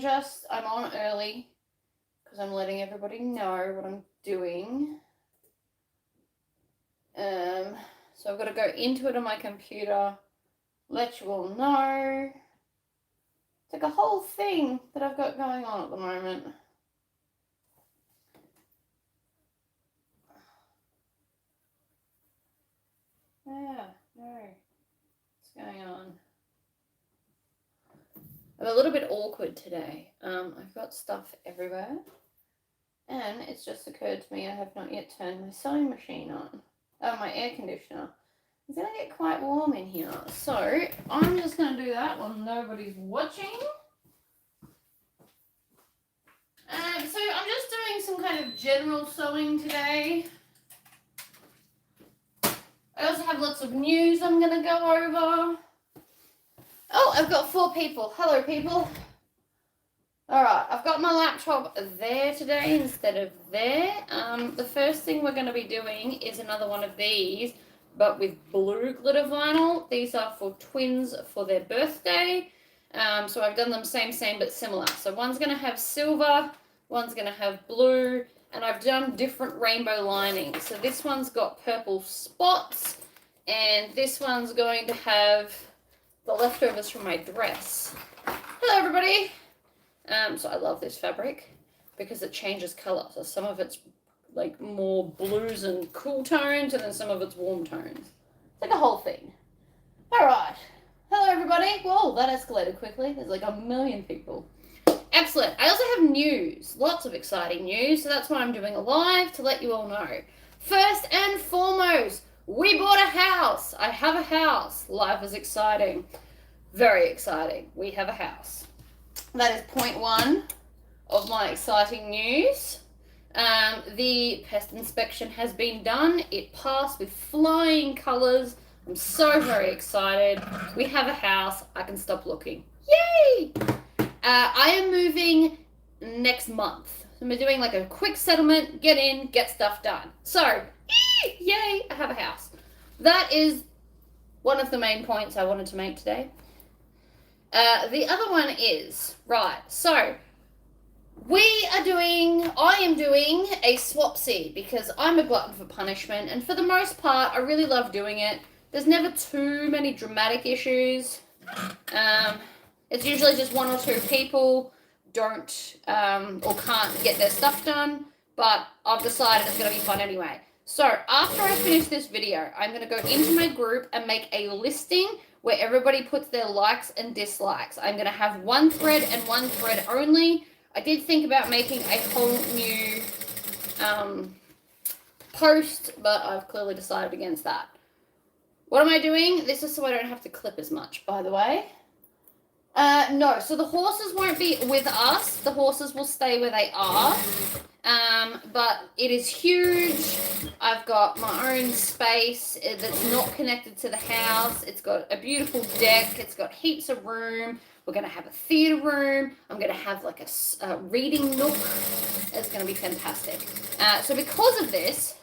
I'm on early because I'm letting everybody know what I'm doing. So I've got to go into it on my computer, let you all know. It's like a whole thing that I've got going on at the moment. Yeah, no. What's going on? I'm a little bit awkward today. I've got stuff everywhere. And it's just occurred to me I have not yet turned my sewing machine on. Oh, my air conditioner. It's going to get quite warm in here. So I'm just going to do that while nobody's watching. So I'm just doing some kind of general sewing today. I also have lots of news I'm going to go over. Oh, I've got 4 people. Hello, people. Alright, I've got my laptop there today instead of there. The first thing we're going to be doing is another one of these, but with blue glitter vinyl. These are for twins for their birthday. So I've done them same but similar. So one's going to have silver, one's going to have blue, and I've done different rainbow linings. So this one's got purple spots, and this one's going to have the leftovers from my dress. Hello, everybody. So I love this fabric because it changes colour. So some of it's like more blues and cool tones, and then some of it's warm tones. It's like a whole thing. Alright. Hello, everybody. Whoa, that escalated quickly. There's like a million people. Excellent. I also have news. Lots of exciting news. So that's why I'm doing a live, to let you all know. First and foremost, we bought a house. I have a house. Life is exciting. Very exciting. We have a house. That is point 1 of my exciting news. The pest inspection has been done. It passed with flying colours. I'm so very excited. We have a house. I can stop looking. Yay! I am moving next month. So we're doing like a quick settlement, get in, get stuff done. So, yay, I have a house. That is one of the main points I wanted to make today. The other one is, right, so I am doing a swapsy because I'm a glutton for punishment, and for the most part, I really love doing it. There's never too many dramatic issues. It's usually just 1 or 2 people don't or can't get their stuff done, but I've decided it's going to be fun anyway. So after I finish this video, I'm going to go into my group and make a listing where everybody puts their likes and dislikes. I'm going to have 1 thread and 1 thread only. I did think about making a whole new post, but I've clearly decided against that. What am I doing? This is so I don't have to clip as much, by the way. No, so the horses won't be with us. The horses will stay where they are. But it is huge. I've got my own space that's not connected to the house. It's got a beautiful deck. It's got heaps of room. We're going to have a theatre room. I'm going to have like a reading nook. It's going to be fantastic. So because of this,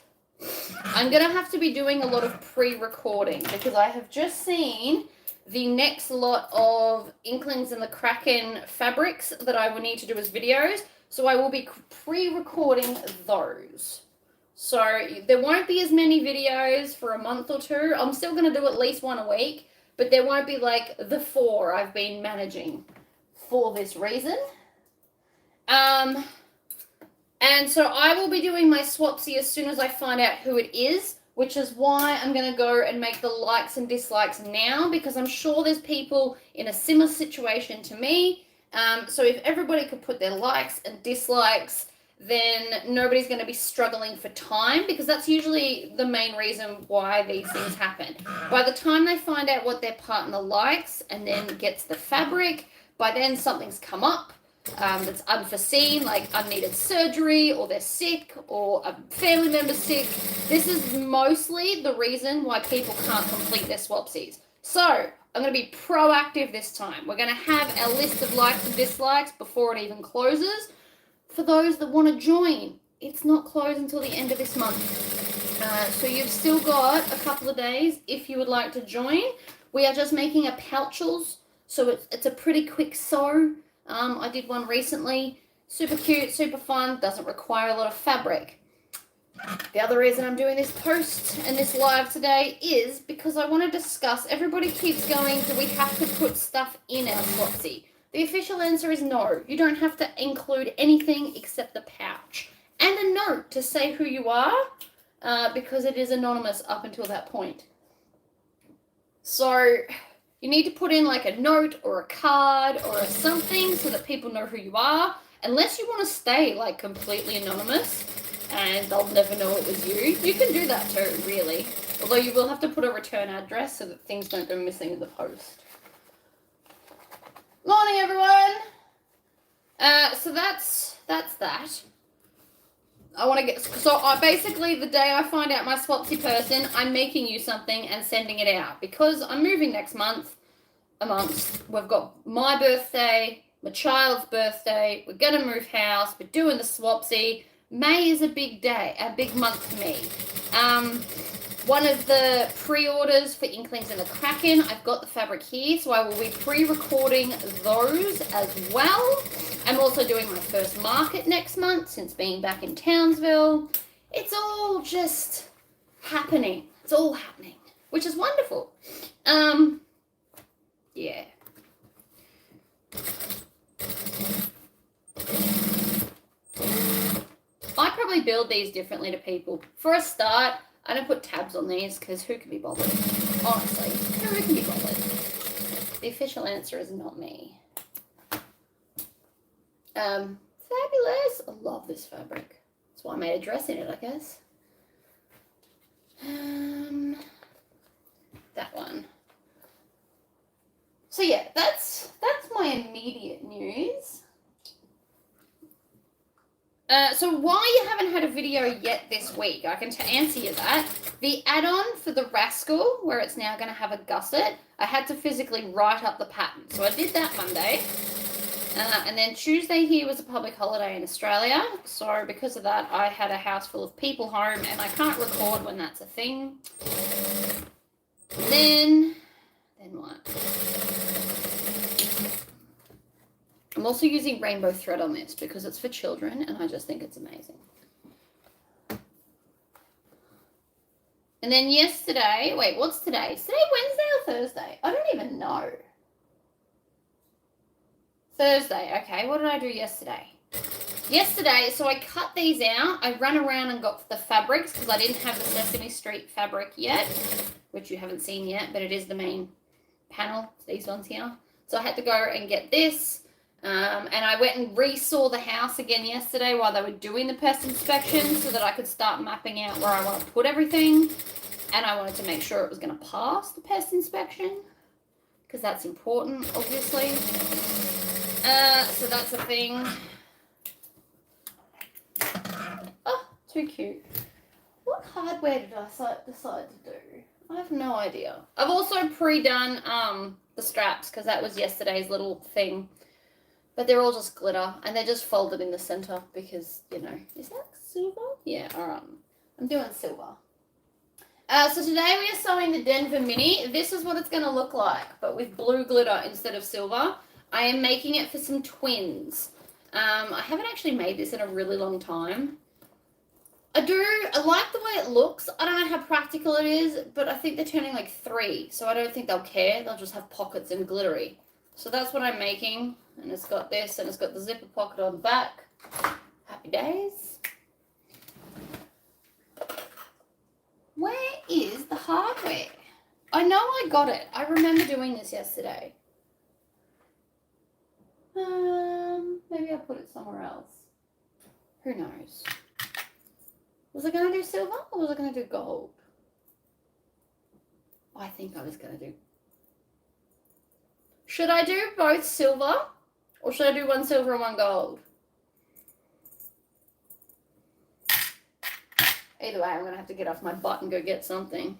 I'm going to have to be doing a lot of pre-recording because I have just seen the next lot of Inklings and the Kraken fabrics that I will need to do as videos. So I will be pre-recording those. So there won't be as many videos for a month or 2. I'm still going to do at least 1 a week, but there won't be like the 4 I've been managing for this reason. And so I will be doing my swapsy as soon as I find out who it is, which is why I'm going to go and make the likes and dislikes now, because I'm sure there's people in a similar situation to me. So if everybody could put their likes and dislikes, then nobody's going to be struggling for time, because that's usually the main reason why these things happen. By the time they find out what their partner likes and then gets the fabric, by then something's come up that's unforeseen, like unneeded surgery, or they're sick, or a family member's sick. This is mostly the reason why people can't complete their swapsies. So I'm going to be proactive this time. We're going to have our list of likes and dislikes before it even closes. For those that want to join, it's not closed until the end of this month. So you've still got a couple of days if you would like to join. We are just making a pouchels, so it's a pretty quick sew. I did one recently. Super cute, super fun, doesn't require a lot of fabric. The other reason I'm doing this post and this live today is because I want to discuss, everybody keeps going, do we have to put stuff in our Swapsy? The official answer is no. You don't have to include anything except the pouch. And a note to say who you are, because it is anonymous up until that point. So you need to put in like a note or a card or a something so that people know who you are, unless you want to stay like completely anonymous and they'll never know it was you. You can do that too, really. Although you will have to put a return address so that things don't go missing in the post. Morning, everyone. So that's that. I want to get, so basically the day I find out my Swapsy person, I'm making you something and sending it out because I'm moving next month. We've got my birthday, my child's birthday, we're going to move house, we're doing the Swapsy. May is a big day, a big month for me. One of the pre-orders for Inklings and the Kraken, I've got the fabric here, so I will be pre-recording those as well. I'm also doing my first market next month since being back in Townsville. It's all just happening. It's all happening, which is wonderful. Yeah. I probably build these differently to people. For a start, I don't put tabs on these because who can be bothered? Honestly, who can be bothered? The official answer is not me. Fabulous. I love this fabric. That's why I made a dress in it, I guess. That one. So yeah, that's my immediate news. So why you haven't had a video yet this week, I can answer you that. The add-on for the Rascal, where it's now going to have a gusset, I had to physically write up the pattern. So I did that Monday. And then Tuesday here was a public holiday in Australia. So because of that, I had a house full of people home and I can't record when that's a thing. Then what? I'm also using rainbow thread on this because it's for children and I just think it's amazing. And then yesterday, wait, what's today? Is today Wednesday or Thursday? I don't even know. Thursday, okay. What did I do yesterday? Yesterday, so I cut these out. I ran around and got the fabrics because I didn't have the Sesame Street fabric yet, which you haven't seen yet, but it is the main panel, these ones here. So I had to go and get this. And I went and resaw the house again yesterday while they were doing the pest inspection so that I could start mapping out where I want to put everything. And I wanted to make sure it was going to pass the pest inspection because that's important, obviously. So that's a thing. Oh, too cute. What hardware did I decide to do? I have no idea. I've also pre-done the straps because that was yesterday's little thing. But they're all just glitter and they're just folded in the center because, you know, is that silver? Yeah, all right. I'm doing silver. So today we are sewing the Denver Mini. This is what it's going to look like, but with blue glitter instead of silver. I am making it for some twins. I haven't actually made this in a really long time. I like the way it looks. I don't know how practical it is, but I think they're turning like 3, so I don't think they'll care. They'll just have pockets and glittery. So that's what I'm making, and it's got this, and it's got the zipper pocket on the back. Happy days. Where is the hardware? I know I got it. I remember doing this yesterday. Maybe I put it somewhere else. Who knows? Was I going to do silver or was I going to do gold? I think I was going to do... Should I do both silver or should I do one silver and one gold? Either way, I'm going to have to get off my butt and go get something.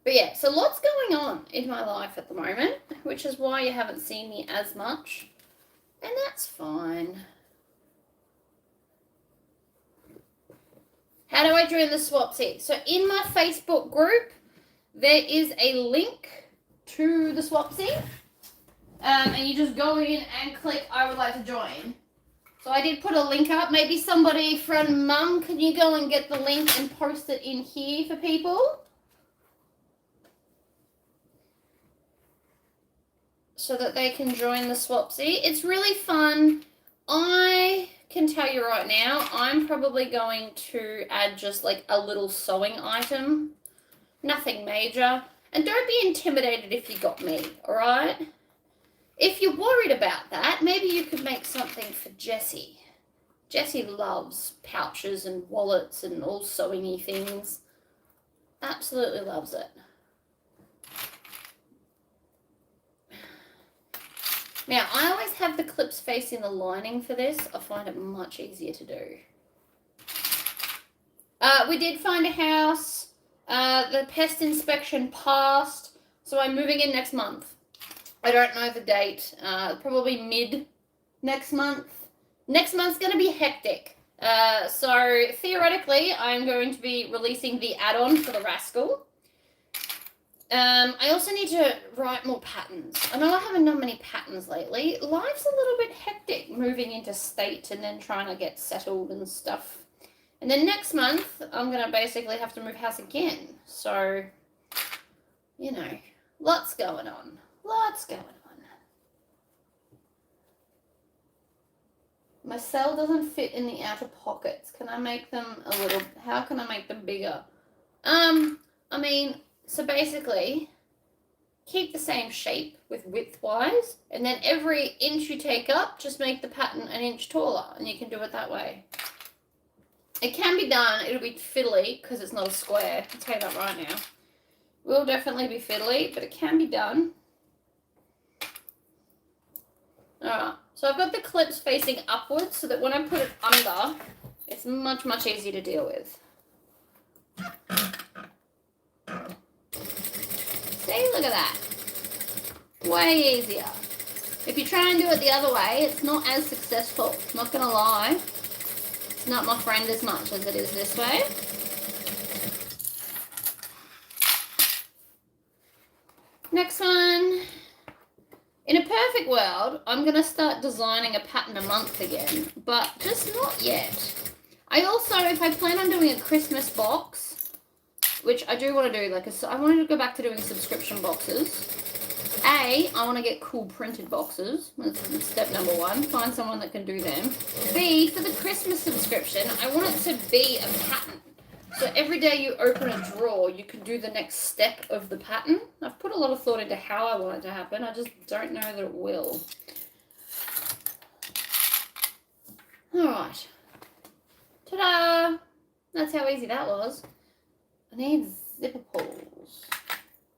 But yeah, so lots going on in my life at the moment, which is why you haven't seen me as much. And that's fine. How do I join the Swapsy? So in my Facebook group, there is a link to the Swapsy. And you just go in and click I would like to join. So I did put a link up. Maybe somebody from Mum, can you go and get the link and post it in here for people? So that they can join the Swapsy. It's really fun. I can tell you right now, I'm probably going to add just like a little sewing item. Nothing major. And don't be intimidated if you got me, alright? If you're worried about that, maybe you could make something for Jessie. Jessie loves pouches and wallets and all sewing-y things. Absolutely loves it. Now, I always have the clips facing the lining for this. I find it much easier to do. We did find a house. The pest inspection passed. So I'm moving in next month. I don't know the date. Probably mid next month. Next month's going to be hectic. So theoretically, I'm going to be releasing the add-on for the Rascal. I also need to write more patterns. I know I haven't done many patterns lately. Life's a little bit hectic moving into state and then trying to get settled and stuff. And then next month, I'm going to basically have to move house again. So, you know, lots going on. Lots going on. My cell doesn't fit in the outer pockets. Can I make them a little... How can I make them bigger? I mean... So basically, keep the same shape with width-wise, and then every inch you take up, just make the pattern an inch taller, and you can do it that way. It can be done. It'll be fiddly, because it's not a square. I'll tell you that right now. It will definitely be fiddly, but it can be done. Alright, so I've got the clips facing upwards, so that when I put it under, it's much, much easier to deal with. See, look at that. Way easier. If you try and do it the other way, it's not as successful. Not gonna lie. It's not my friend as much as it is this way. Next one. In a perfect world, I'm gonna start designing a pattern a month again, but just not yet. I also, if I plan on doing a Christmas box, which I do want to do, I wanted to go back to doing subscription boxes. A, I want to get cool printed boxes. That's step number one. Find someone that can do them. B, for the Christmas subscription, I want it to be a pattern. So every day you open a drawer, you can do the next step of the pattern. I've put a lot of thought into how I want it to happen. I just don't know that it will. Alright. Ta-da! That's how easy that was. I need zipper pulls.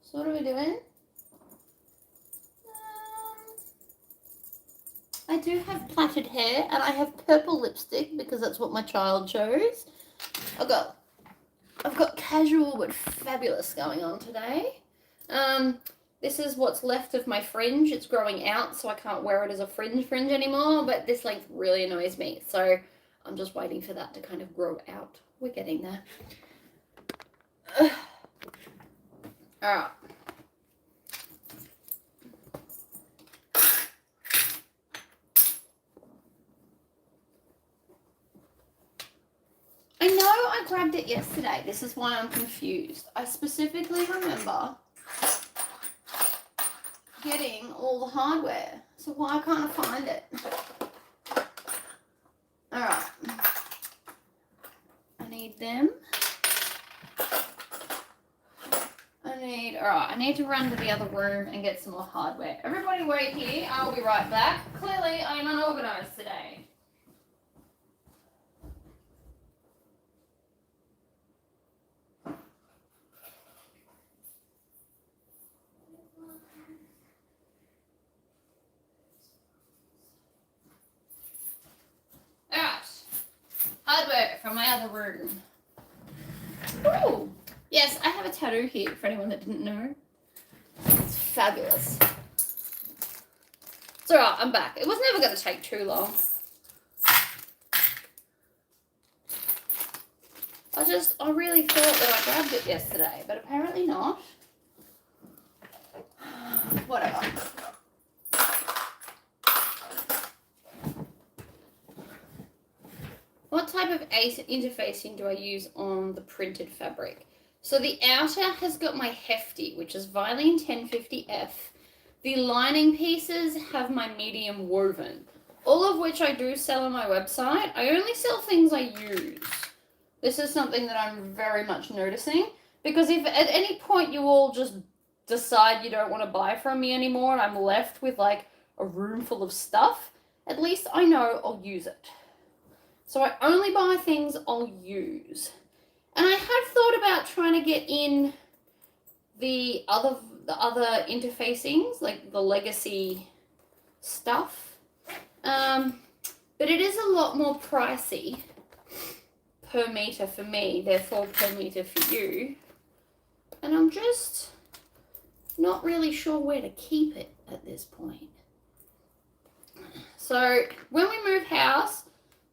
So what are we doing? I do have plaited hair and I have purple lipstick because that's what my child chose. I've got casual but fabulous going on today. This is what's left of my fringe. It's growing out, so I can't wear it as a fringe anymore, but this length really annoys me. So I'm just waiting for that to kind of grow out. We're getting there. Alright. I know I grabbed it yesterday. This is why I'm confused. I specifically remember getting all the hardware. So why can't I find it? Alright. I need them. Alright, I need to run to the other room and get some more hardware. Everybody wait here. I'll be right back. Clearly, I'm unorganized today. Alright. Hardware from my other room. Ooh. Yes, I have a tattoo here for anyone that didn't know. It's fabulous. It's alright, I'm back. It was never going to take too long. I really thought that I grabbed it yesterday, but apparently not. whatever. What type of interfacing do I use on the printed fabric? So the outer has got my Hefty, which is Vilene 1050F. The lining pieces have my medium woven, all of which I do sell on my website. I only sell things I use. This is something that I'm very much noticing, because if at any point you all just decide you don't want to buy from me anymore and I'm left with like a room full of stuff, at least I know I'll use it. So I only buy things I'll use. And I have thought about trying to get in the other interfacings, like the legacy stuff. But it is a lot more pricey per meter for me, therefore per meter for you. And I'm just not really sure where to keep it at this point. So when we move house,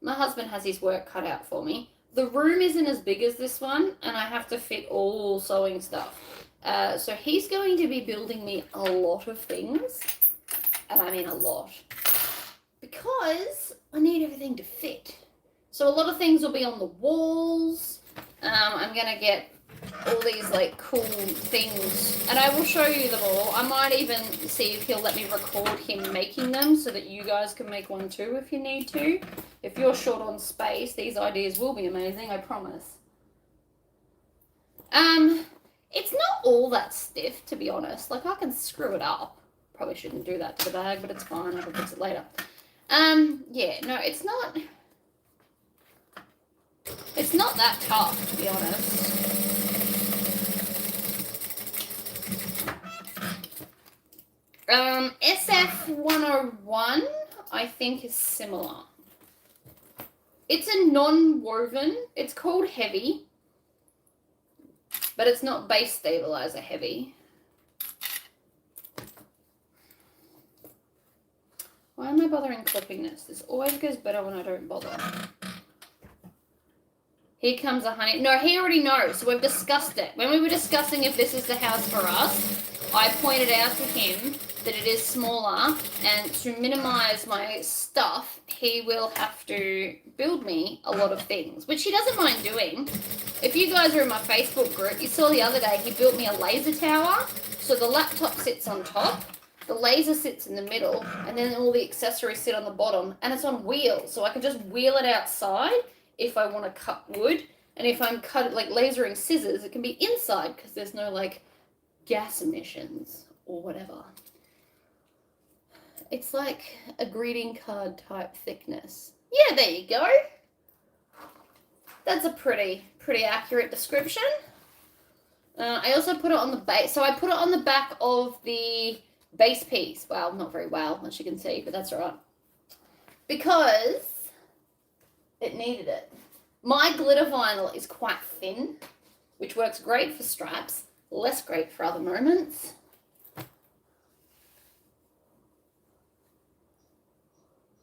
my husband has his work cut out for me. The room isn't as big as this one, and I have to fit all sewing stuff. So he's going to be building me a lot of things, and I mean a lot, because I need everything to fit. So a lot of things will be on the walls. I'm going to get all these like cool things, and I will show you them all. I might even see if he'll let me record him making them so that you guys can make one too if you need to. If you're short on space, these ideas will be amazing, I promise. It's not all that stiff, to be honest. Like, I can screw it up. Probably shouldn't do that to the bag, but it's fine. I can fix it later. Yeah, no, it's not that tough, to be honest. SF101, I think, is similar. It's a non-woven. It's called Heavy, but it's not base stabilizer heavy. Why am I bothering clipping this? This always goes better when I don't bother. Here comes a honey. No, he already knows, so we've discussed it. When we were discussing if this is the house for us, I pointed out to him that it is smaller, and to minimize my stuff, he will have to build me a lot of things, which he doesn't mind doing. If you guys are in my Facebook group, you saw the other day he built me a laser tower. So the laptop sits on top, the laser sits in the middle, and then all the accessories sit on the bottom, and it's on wheels, so I can just wheel it outside if I want to cut wood. And if I'm like lasering scissors, it can be inside because there's no like gas emissions or whatever. It's like a greeting card type thickness. Yeah, there you go. That's a pretty accurate description. I also put it on the base. So I put it on the back of the base piece. Well, not very well, as you can see, but that's all right. Because it needed it. My glitter vinyl is quite thin, which works great for straps, less great for other moments.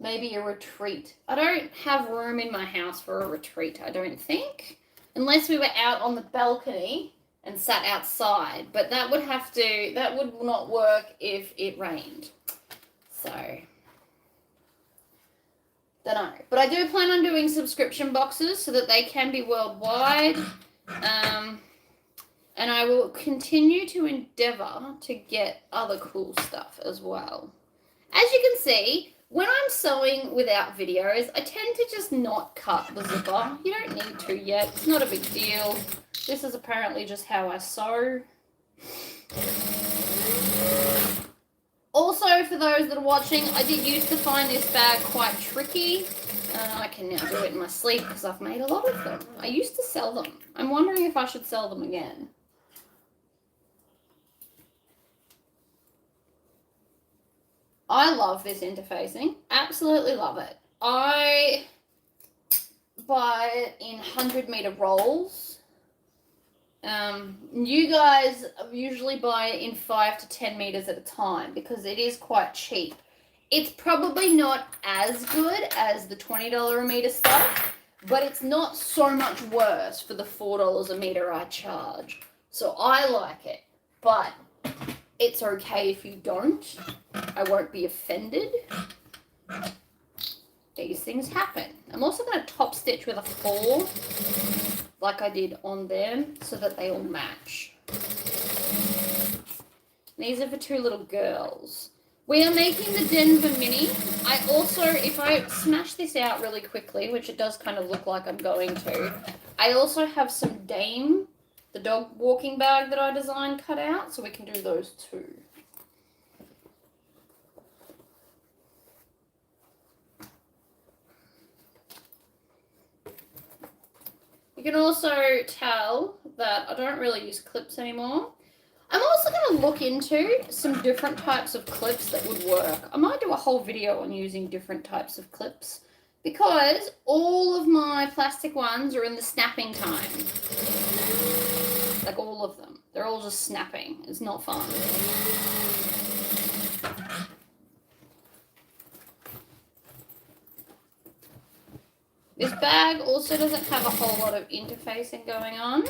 Maybe a retreat. I don't have room in my house for a retreat, I don't think. Unless we were out on the balcony and sat outside. But that would not work if it rained. So, don't know. But I do plan on doing subscription boxes so that they can be worldwide. And I will continue to endeavor to get other cool stuff as well. As you can see, when I'm sewing without videos, I tend to just not cut the zipper. You don't need to yet. It's not a big deal. This is apparently just how I sew. Also, for those that are watching, I did used to find this bag quite tricky. I can now do it in my sleep because I've made a lot of them. I used to sell them. I'm wondering if I should sell them again. I love this interfacing. Absolutely love it. I buy it in 100-meter rolls. You guys usually buy it in 5 to 10 meters at a time because it is quite cheap. It's probably not as good as the $20 a meter stuff, but it's not so much worse for the $4 a meter I charge. So I like it. But It's okay if you don't. I won't be offended. These things happen. I'm also going to top stitch with a 4 like I did on them so that they all match. These are for 2 little girls. We are making the Denver Mini. I also, if I smash this out really quickly, which it does kind of look like I'm going to, I also have some Dame, the dog walking bag that I designed, cut out, so we can do those too. You can also tell that I don't really use clips anymore. I'm also going to look into some different types of clips that would work. I might do a whole video on using different types of clips because all of my plastic ones are in the snapping time. Like all of them. They're all just snapping. It's not fun. This bag also doesn't have a whole lot of interfacing going on.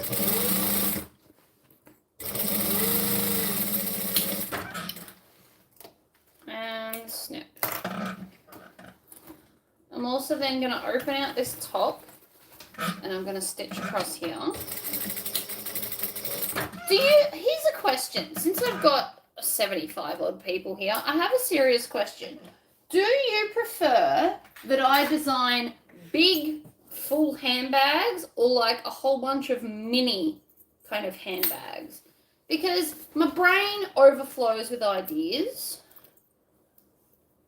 And snip. I'm also then going to open out this top and I'm going to stitch across here. Here's a question. Since I've got 75 odd people here, I have a serious question. Do you prefer that I design big full handbags or like a whole bunch of mini kind of handbags? Because my brain overflows with ideas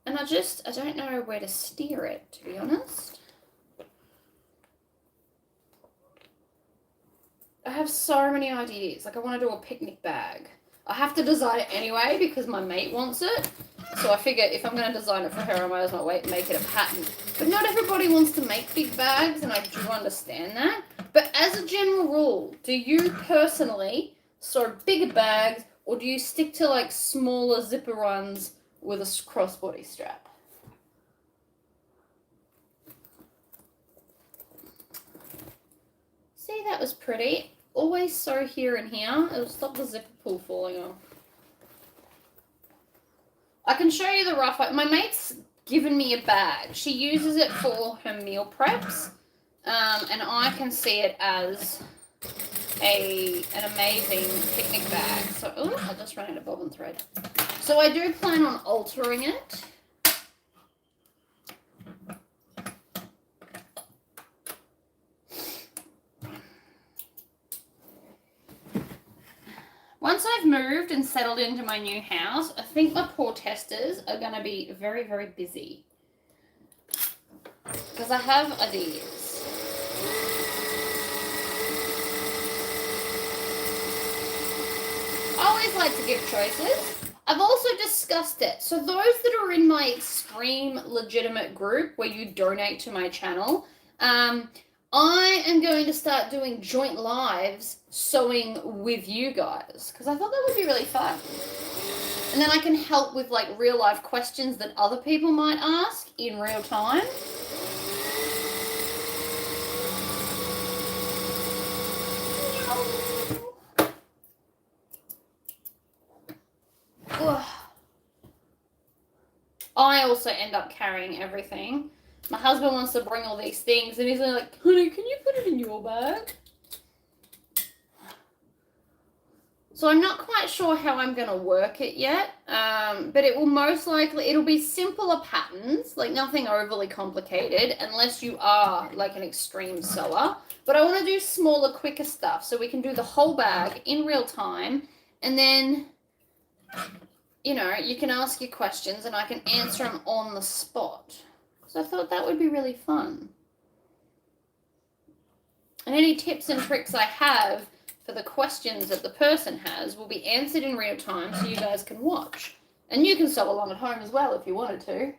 and I don't know where to steer it, to be honest. I have so many ideas. Like I want to do a picnic bag. I have to design it anyway because my mate wants it. So I figure if I'm going to design it for her, I might as well make it a pattern. But not everybody wants to make big bags, and I do understand that. But as a general rule, do you personally sew bigger bags, or do you stick to like smaller zipper ones with a crossbody strap? See, that was pretty. Always sew here and here. It'll stop the zipper pull falling off. I can show you the rough. My mate's given me a bag. She uses it for her meal preps, and I can see it as an amazing picnic bag. So, I just ran out of bobbin thread. So I do plan on altering it. Once I've moved and settled into my new house, I think my poor testers are going to be very, very busy. Because I have ideas. I always like to give choices. I've also discussed it. So those that are in my extreme legitimate group where you donate to my channel, I am going to start doing joint lives sewing with you guys because I thought that would be really fun. And then I can help with like real life questions that other people might ask in real time. I also end up carrying everything. My husband wants to bring all these things and he's like, honey, can you put it in your bag? So I'm not quite sure how I'm going to work it yet, but it will most likely, it'll be simpler patterns, like nothing overly complicated, unless you are like an extreme sewer. But I want to do smaller, quicker stuff so we can do the whole bag in real time, and then, you know, you can ask your questions and I can answer them on the spot. So I thought that would be really fun. And any tips and tricks I have for the questions that the person has will be answered in real time so you guys can watch. And you can sew along at home as well if you wanted to.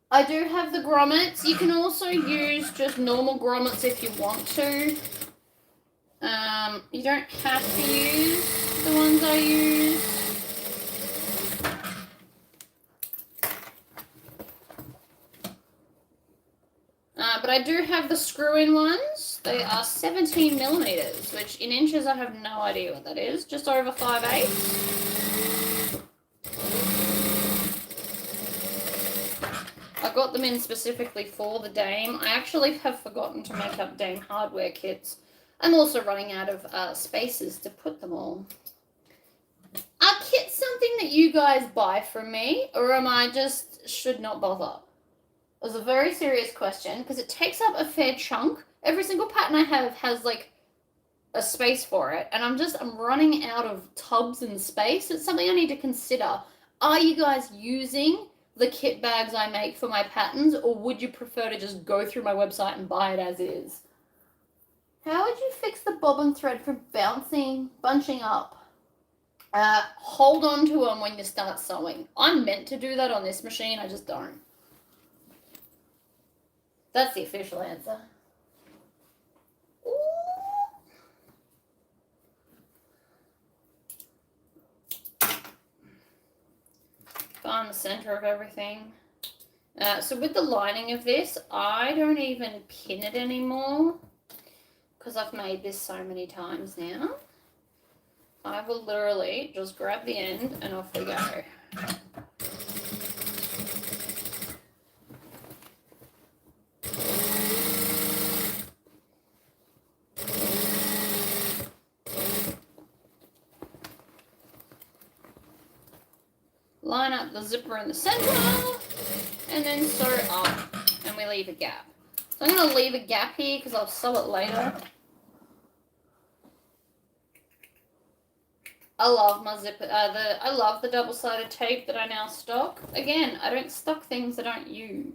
I do have the grommets. You can also use just normal grommets if you want to. You don't have to use the ones I use. But I do have the screw-in ones They are 17 millimeters, which in inches I have no idea what that is. Just over 5/8. I got them in specifically for the Dame. I actually have forgotten to make up Dame hardware kits. I'm also running out of spaces to put them all. Are kits something that you guys buy from me, or am I just should not bother? It was a very serious question because it takes up a fair chunk. Every single pattern I have has like a space for it, and I'm running out of tubs and space. It's something I need to consider. Are you guys using the kit bags I make for my patterns, or would you prefer to just go through my website and buy it as is? How would you fix the bobbin thread from bunching up? Hold on to them when you start sewing. I'm meant to do that on this machine, I just don't. That's the official answer. Ooh. Find the center of everything. So with the lining of this, I don't even pin it anymore because I've made this so many times now. I will literally just grab the end and off we go. Line up the zipper in the center and then sew up, and we leave a gap. So I'm going to leave a gap here because I'll sew it later. I love my zipper. I love the double-sided tape that I now stock. Again, I don't stock things I don't use.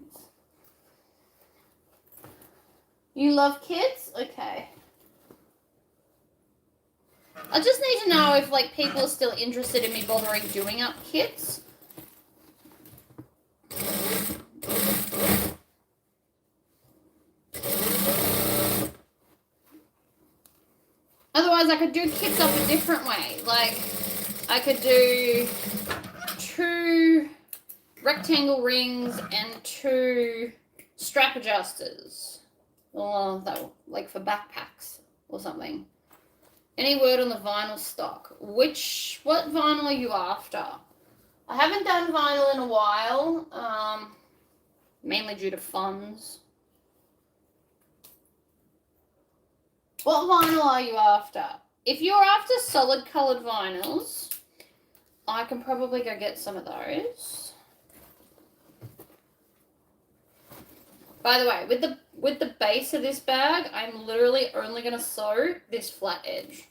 You love kits? Okay. I just need to know if like people are still interested in me bothering doing up kits. Otherwise, I could do kits up a different way. Like, I could do 2 rectangle rings and 2 strap adjusters. Or that, like for backpacks or something. Any word on the vinyl stock? What vinyl are you after? I haven't done vinyl in a while, mainly due to funds. What vinyl are you after? If you're after solid colored vinyls, I can probably go get some of those. By the way, with the base of this bag, I'm literally only going to sew this flat edge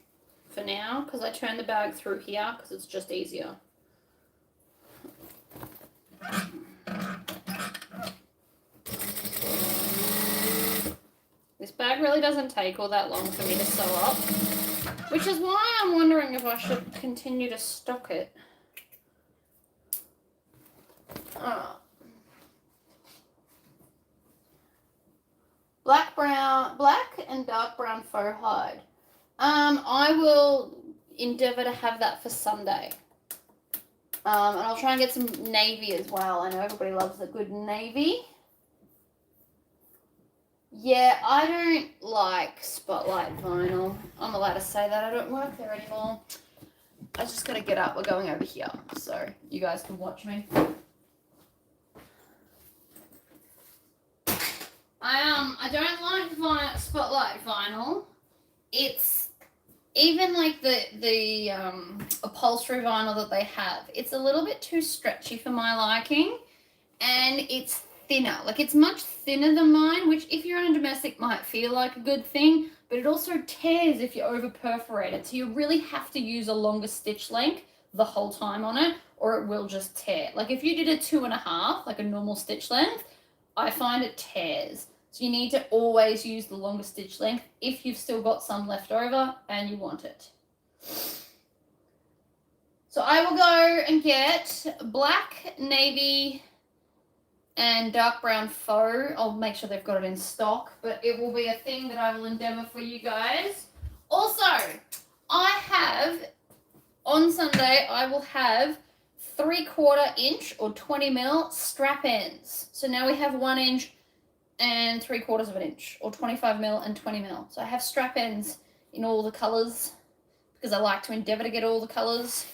for now because I turn the bag through here because it's just easier. This bag really doesn't take all that long for me to sew up, which is why I'm wondering if I should continue to stock it. Black and dark brown faux hide. I will endeavour to have that for Sunday. And I'll try and get some navy as well. I know everybody loves a good navy. Yeah, I don't like Spotlight vinyl. I'm allowed to say that. I don't work there anymore. I just gotta get up. We're going over here, so you guys can watch me. I don't like Spotlight vinyl. It's even like the upholstery vinyl that they have. It's a little bit too stretchy for my liking, and it's thinner. Like, it's much thinner than mine, which if you're on a domestic might feel like a good thing, but it also tears if you over perforate it. So you really have to use a longer stitch length the whole time on it, or it will just tear. Like if you did a 2.5, like a normal stitch length, I find it tears. So you need to always use the longer stitch length if you've still got some left over and you want it. So I will go and get black, navy, and dark brown faux. I'll make sure they've got it in stock, but it will be a thing that I will endeavour for you guys. Also, I have, on Sunday, I will have 3/4 inch or 20 mil strap ends. So now we have 1 inch and 3/4 of an inch, or 25 mil and 20 mil. So I have strap ends in all the colors because I like to endeavor to get all the colors.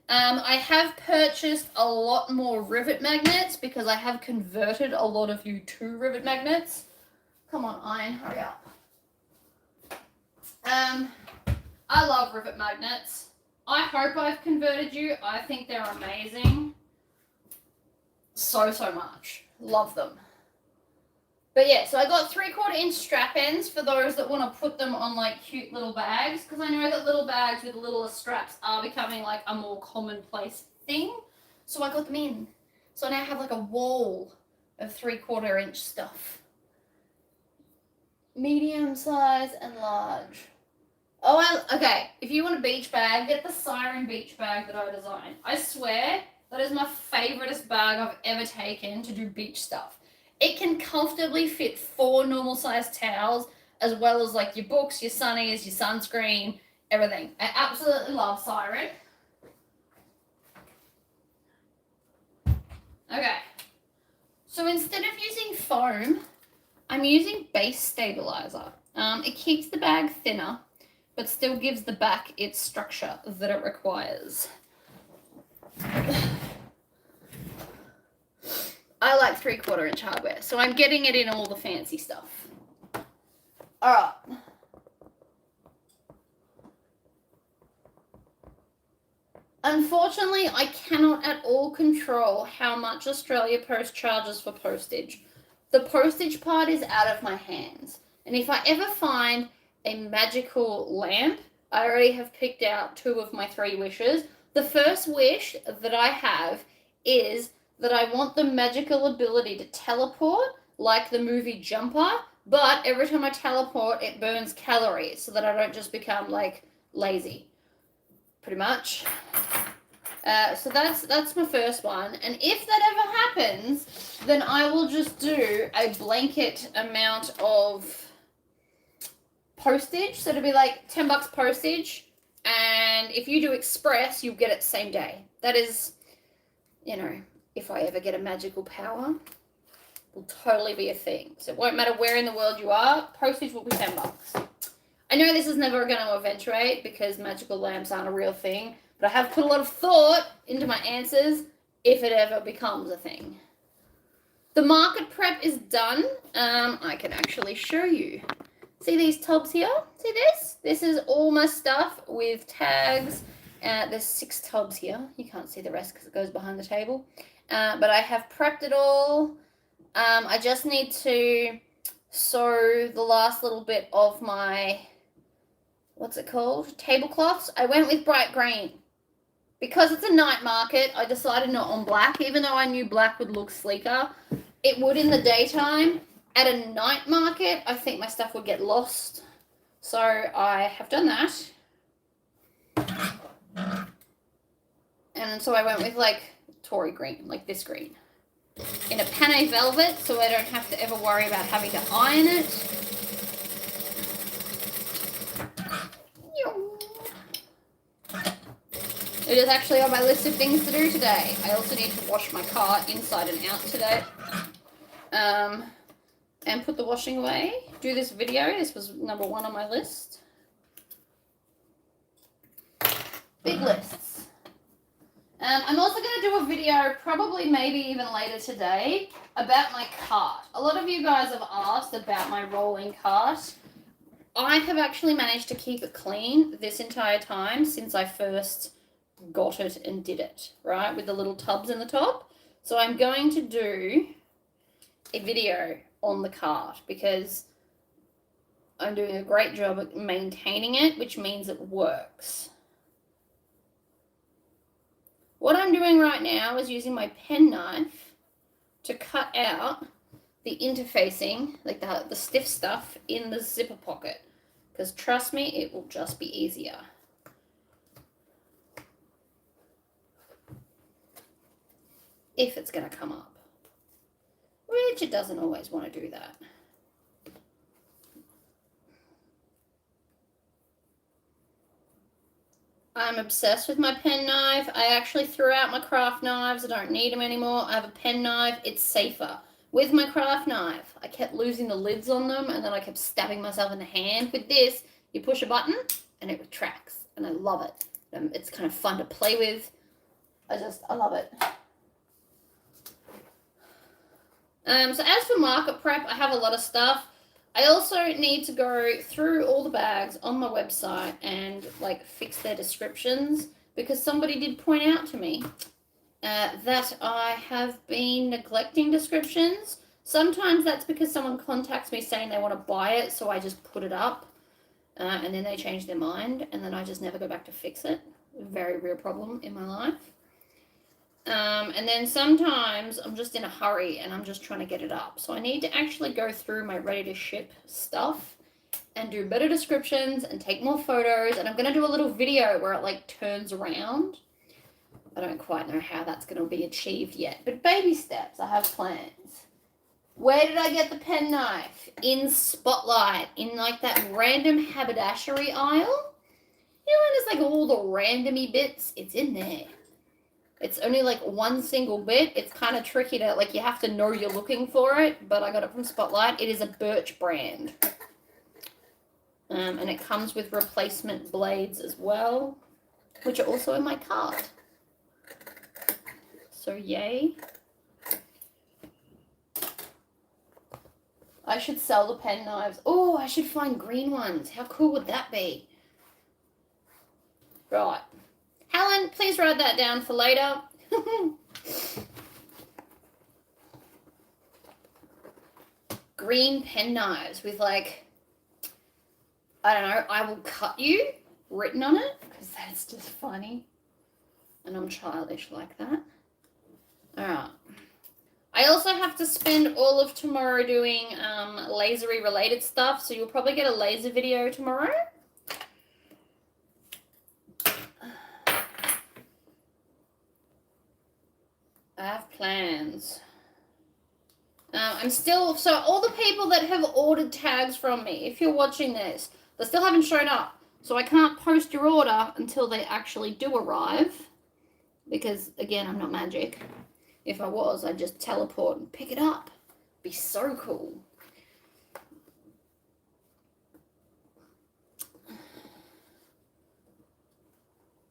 I have purchased a lot more rivet magnets because I have converted a lot of you to rivet magnets. Come on, iron, hurry up. I love rivet magnets. I hope I've converted you. I think they're amazing. So much. Love them. But yeah, so I got 3/4 inch strap ends for those that want to put them on like cute little bags, because I know that little bags with littler straps are becoming like a more commonplace thing. So I got them in. So I now have like a wall of 3/4 inch stuff. Medium size and large. Oh, okay. If you want a beach bag, get the Siren beach bag that I designed. I swear that is my favoriteest bag I've ever taken to do beach stuff. It can comfortably fit 4 normal sized towels, as well as like your books, your sunnies, your sunscreen, everything. I absolutely love Siren. Okay. So instead of using foam, I'm using base stabilizer. It keeps the bag thinner, but still gives the back its structure that it requires. I like 3/4 inch hardware, so I'm getting it in all the fancy stuff. All right. Unfortunately, I cannot at all control how much Australia Post charges for postage. The postage part is out of my hands. And if I ever find a magical lamp, I already have picked out 2 of my 3 wishes. The first wish that I have is that I want the magical ability to teleport like the movie Jumper, but every time I teleport, it burns calories so that I don't just become like lazy, pretty much. So that's my first one. And if that ever happens, then I will just do a blanket amount of postage. So it'll be like $10 postage. And if you do express, you'll get it same day. That is, you know, if I ever get a magical power, will totally be a thing. So it won't matter where in the world you are, postage will be $10. I know this is never going to eventuate because magical lamps aren't a real thing, but I have put a lot of thought into my answers if it ever becomes a thing. The market prep is done. I can actually show you. See these tubs here? See this? This is all my stuff with tags. There's 6 tubs here. You can't see the rest because it goes behind the table. But I have prepped it all. I just need to sew the last little bit of my, what's it called? Tablecloths. I went with bright green. Because it's a night market, I decided not on black, even though I knew black would look sleeker. It would in the daytime. At a night market, I think my stuff would get lost. So I have done that. And so I went with like Tory green, like this green. In a Panay velvet, so I don't have to ever worry about having to iron it. It is actually on my list of things to do today. I also need to wash my car inside and out today. And put the washing away. Do this video. This was number 1 on my list. Big lists. I'm also going to do a video, probably maybe even later today, about my cart. A lot of you guys have asked about my rolling cart. I have actually managed to keep it clean this entire time since I first got it and did it, right, with the little tubs in the top. So I'm going to do a video on the cart because I'm doing a great job at maintaining it, which means it works. What I'm doing right now is using my penknife to cut out the interfacing, like the stiff stuff in the zipper pocket, because trust me, it will just be easier. If it's going to come up, which it doesn't always want to do that. I'm obsessed with my penknife. I actually threw out my craft knives. I don't need them anymore. I have a penknife. It's safer With my craft knife, I kept losing the lids on them, and then I kept stabbing myself in the hand. With this, you push a button, and it retracts, and I love it. It's kind of fun to play with. I love it. So as for market prep, I have a lot of stuff. I also need to go through all the bags on my website and like fix their descriptions, because somebody did point out to me that I have been neglecting descriptions. Sometimes that's because someone contacts me saying they want to buy it, so I just put it up, and then they change their mind, and then I just never go back to fix it. A very real problem in my life. And then sometimes I'm just in a hurry and I'm just trying to get it up. So I need to actually go through my ready to ship stuff and do better descriptions and take more photos. And I'm going to do a little video where it like turns around. I don't quite know how that's going to be achieved yet, but baby steps. I have plans. Where did I get the penknife? In Spotlight, in like that random haberdashery aisle. You know, when there's like all the randomy bits, it's in there. It's only like one single bit. It's kind of tricky to, like, you have to know you're looking for it, but I got it from Spotlight. It is a Birch brand. And it comes with replacement blades as well, which are also in my cart. So yay. I should sell the pen knives. Oh, I should find green ones. How cool would that be? Right. Helen, please write that down for later. Green pen knives with like, I don't know, I will cut you written on it, because that's just funny. And I'm childish like that. Alright. I also have to spend all of tomorrow doing lasery related stuff, so you'll probably get a laser video tomorrow. I have plans. I'm still, so all the people that have ordered tags from me, if you're watching this, they still haven't shown up. So I can't post your order until they actually do arrive. Because, again, I'm not magic. If I was, I'd just teleport and pick it up. Be so cool.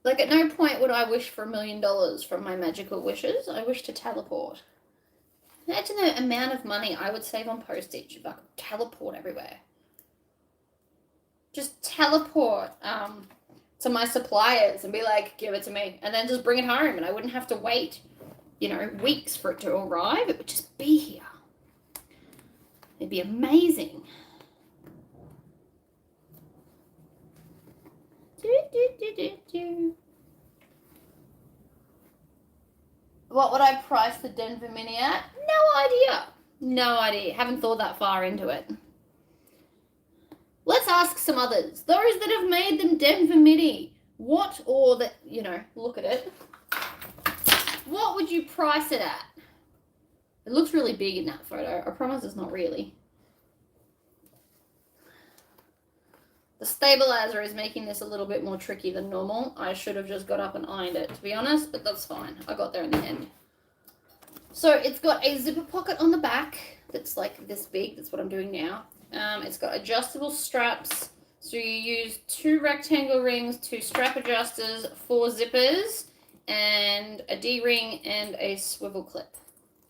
Like, at no point would I wish for $1 million from my magical wishes. I wish to teleport. Imagine the amount of money I would save on postage if I could teleport everywhere. Just teleport to my suppliers and be like, give it to me. And then just bring it home, and I wouldn't have to wait, you know, weeks for it to arrive. It would just be here. It'd be amazing. What would I price the Denver Mini at? No idea. No idea. Haven't thought that far into it. Let's ask some others. Those that have made them Denver Mini. What, or that, you know, look at it. What would you price it at? It looks really big in that photo. I promise it's not really. The stabilizer is making this a little bit more tricky than normal. I should have just got up and ironed it, to be honest, but that's fine. I got there in the end. So it's got a zipper pocket on the back that's like this big. That's what I'm doing now. It's got adjustable straps. So you use 2 rectangle rings, 2 strap adjusters, 4 zippers, and a D-ring and a swivel clip.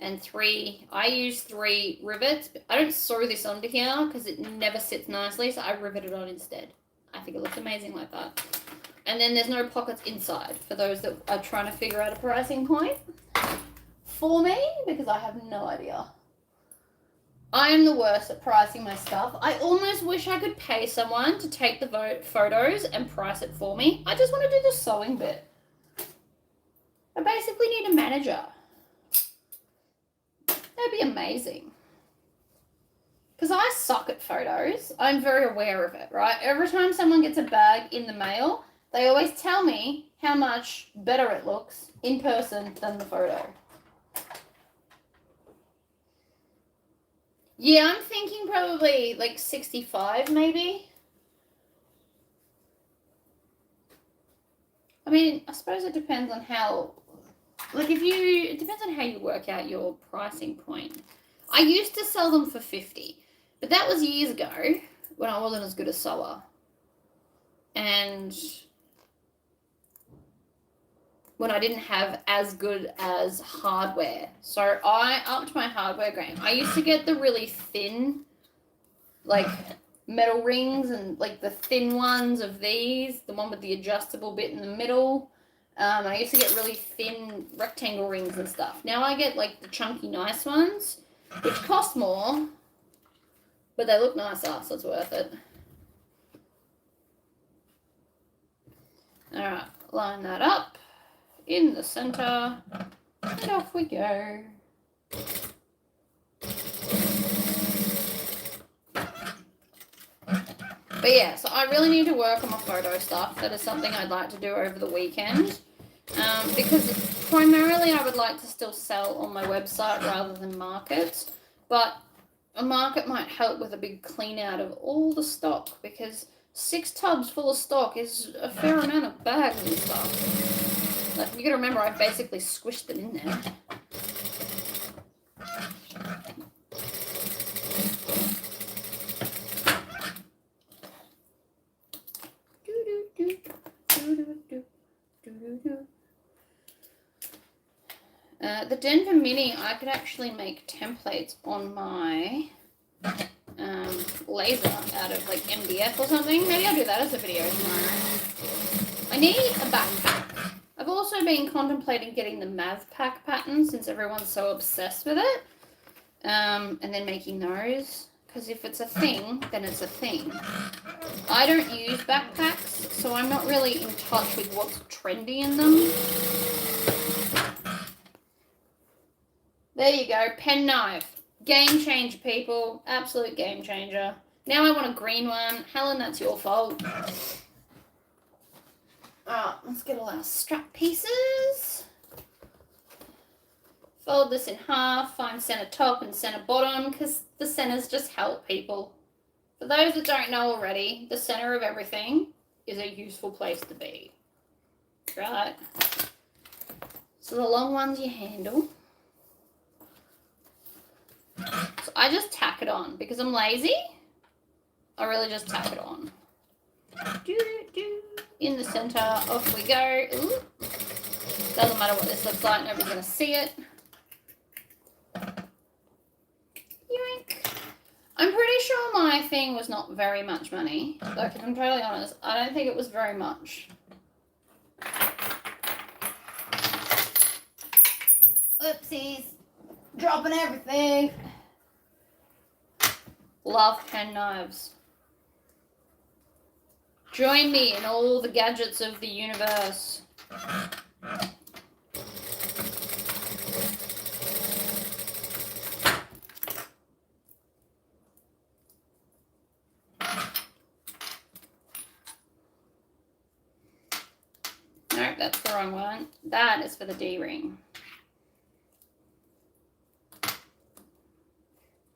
And 3, I use 3 rivets. I don't sew this onto here because it never sits nicely, so I rivet it on instead. I think it looks amazing like that. And then there's no pockets inside for those that are trying to figure out a pricing point for me, because I have no idea. I am the worst at pricing my stuff. I almost wish I could pay someone to take the photos and price it for me. I just want to do the sewing bit. I basically need a manager. That'd be amazing. Because I suck at photos. I'm very aware of it, right? Every time someone gets a bag in the mail, they always tell me how much better it looks in person than the photo. Yeah, I'm thinking probably like 65 maybe. I mean, I suppose it depends on how, like it depends on how you work out your pricing point. I used to sell them for 50, but that was years ago when I wasn't as good a sewer. And when I didn't have as good as hardware. So I upped my hardware game. I used to get the really thin, like, metal rings and, like, the thin ones of these, the one with the adjustable bit in the middle. I used to get really thin rectangle rings and stuff. Now I get, like, the chunky, nice ones, which cost more, but they look nicer, so it's worth it. All right, line that up in the center, and off we go. But yeah, so I really need to work on my photo stuff. That is something I'd like to do over the weekend. Because primarily I would like to still sell on my website rather than market. But a market might help with a big clean out of all the stock, because 6 tubs full of stock is a fair amount of bags and stuff. Like, you gotta remember, I've basically squished them in there. The Denver Mini, I could actually make templates on my laser out of, like, MDF or something. Maybe I'll do that as a video tomorrow. I need a backpack. I've also been contemplating getting the Mavpack pattern, since everyone's so obsessed with it, and then making those, because if it's a thing, then it's a thing. I don't use backpacks, so I'm not really in touch with what's trendy in them. There you go, penknife. Game changer, people. Absolute game changer. Now I want a green one. Helen, that's your fault. Let's get all our strap pieces. Fold this in half, find center top and center bottom, because the centers just help, people. For those that don't know already, the center of everything is a useful place to be. Right? So the long ones you handle. So I just tack it on because I'm lazy. I really just tack it on. In the center, off we go. Ooh. Doesn't matter what this looks like, nobody's gonna see it. Yoink. I'm pretty sure my thing was not very much money. Like, if I'm totally honest, I don't think it was very much. Oopsies. Dropping everything. Love pen knives. Join me in all the gadgets of the universe. Nope, that's the wrong one. That is for the D-ring.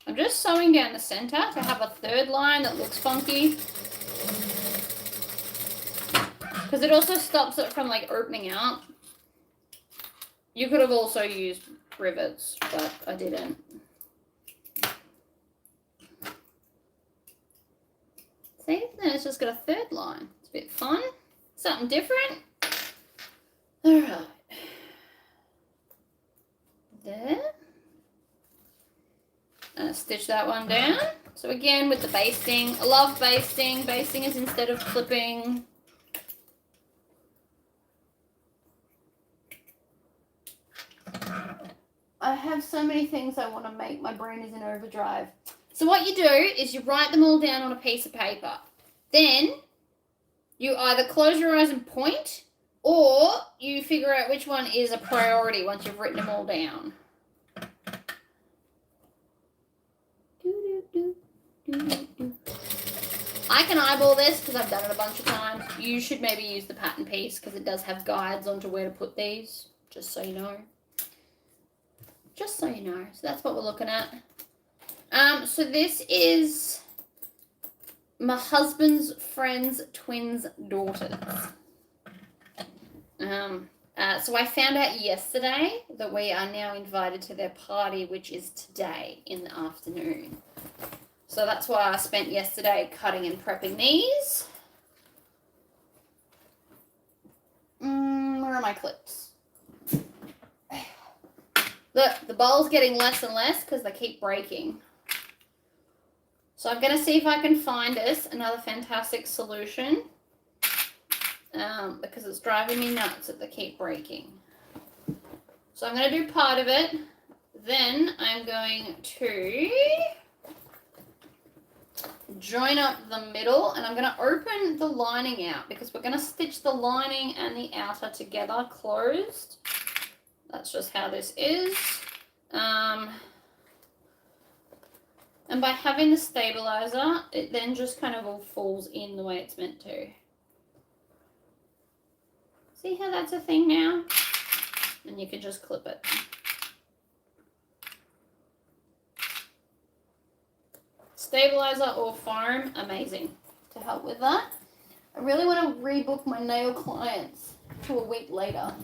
I'm just sewing down the center to have a third line that looks funky. Because it also stops it from, like, opening out. You could have also used rivets, but I didn't. See? Then it's just got a third line. It's a bit fun. Something different. Alright. There. Stitch that one down. So again, with the basting. I love basting. Basting is instead of clipping. I have so many things I want to make. My brain is in overdrive. So what you do is you write them all down on a piece of paper. Then you either close your eyes and point, or you figure out which one is a priority once you've written them all down. I can eyeball this because I've done it a bunch of times. You should maybe use the pattern piece because it does have guides onto where to put these, just so you know. Just so you know. So that's what we're looking at. So this is my husband's friend's twins' daughters. So I found out yesterday that we are now invited to their party, which is today in the afternoon. So that's why I spent yesterday cutting and prepping these. Where are my clips? Look, the bowl's getting less and less because they keep breaking. So I'm going to see if I can find us another fantastic solution. Because it's driving me nuts that they keep breaking. So I'm going to do part of it. Then I'm going to join up the middle, and I'm going to open the lining out because we're going to stitch the lining and the outer together closed. That's just how this is. And by having the stabilizer, it then just kind of all falls in the way it's meant to. See how that's a thing now? And you can just clip it. Stabilizer or foam, amazing to help with that. I really want to rebook my nail clients to a week later.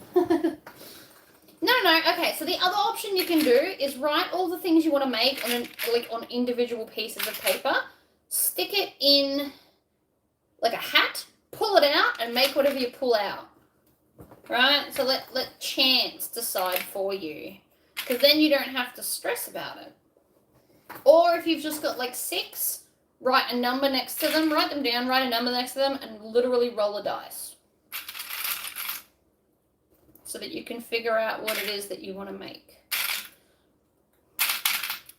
No, okay, so the other option you can do is write all the things you want to make on individual pieces of paper, stick it in like a hat, pull it out, and make whatever you pull out. Right? So let chance decide for you. Because then you don't have to stress about it. Or if you've just got like 6, write a number next to them, write them down, write a number next to them, and literally roll a dice. So that you can figure out what it is that you want to make.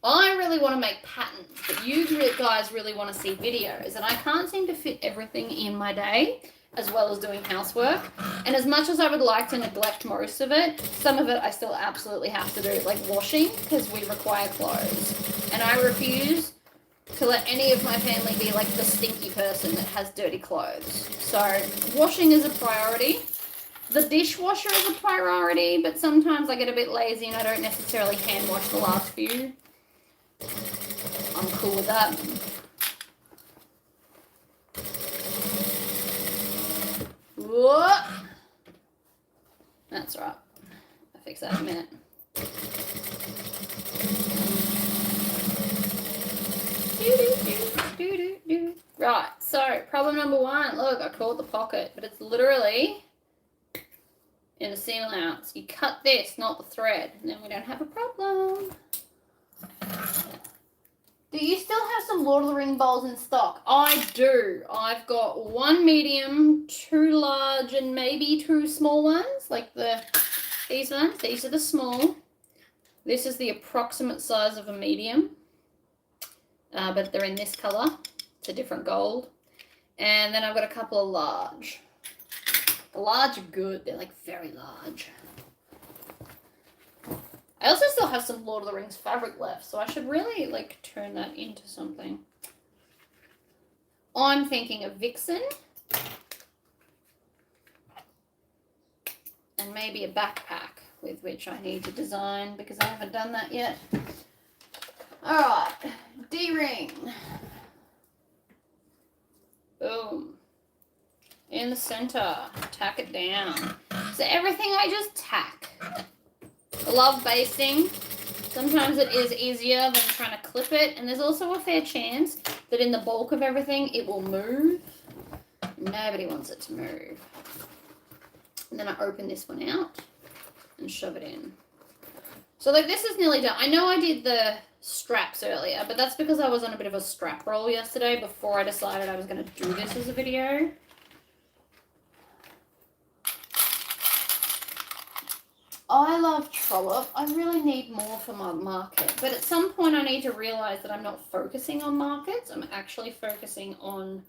I really want to make patterns, but you guys really want to see videos, and I can't seem to fit everything in my day, as well as doing housework. And as much as I would like to neglect most of it, some of it I still absolutely have to do, like washing, because we require clothes. And I refuse to let any of my family be like the stinky person that has dirty clothes. So washing is a priority. The dishwasher is a priority, but sometimes I get a bit lazy and I don't necessarily hand wash the last few. I'm cool with that. Whoa. That's right. I'll fix that in a minute. Right, so problem number 1. Look, I called the pocket, but it's literally in the seam allowance. You cut this, not the thread, and then we don't have a problem. Do you still have some Lord of the Ring bowls in stock? I do. I've got 1 medium, 2 large, and maybe 2 small ones, like these ones. These are the small. This is the approximate size of a medium, but they're in this color. It's a different gold. And then I've got a couple of large. The large are good. They're like very large. I also still have some Lord of the Rings fabric left, so I should really like turn that into something. I'm thinking of Vixen. And maybe a backpack with which I need to design because I haven't done that yet. Alright, D-ring. Boom. In the center, tack it down. So everything I just tack. I love basting. Sometimes it is easier than trying to clip it, and there's also a fair chance that in the bulk of everything it will move. Nobody wants it to move. And then I open this one out and shove it in. So like this is nearly done. I know I did the straps earlier, but that's because I was on a bit of a strap roll yesterday before I decided I was going to do this as a video. I love Trollope. I really need more for my market. But at some point I need to realize that I'm not focusing on markets. I'm actually focusing on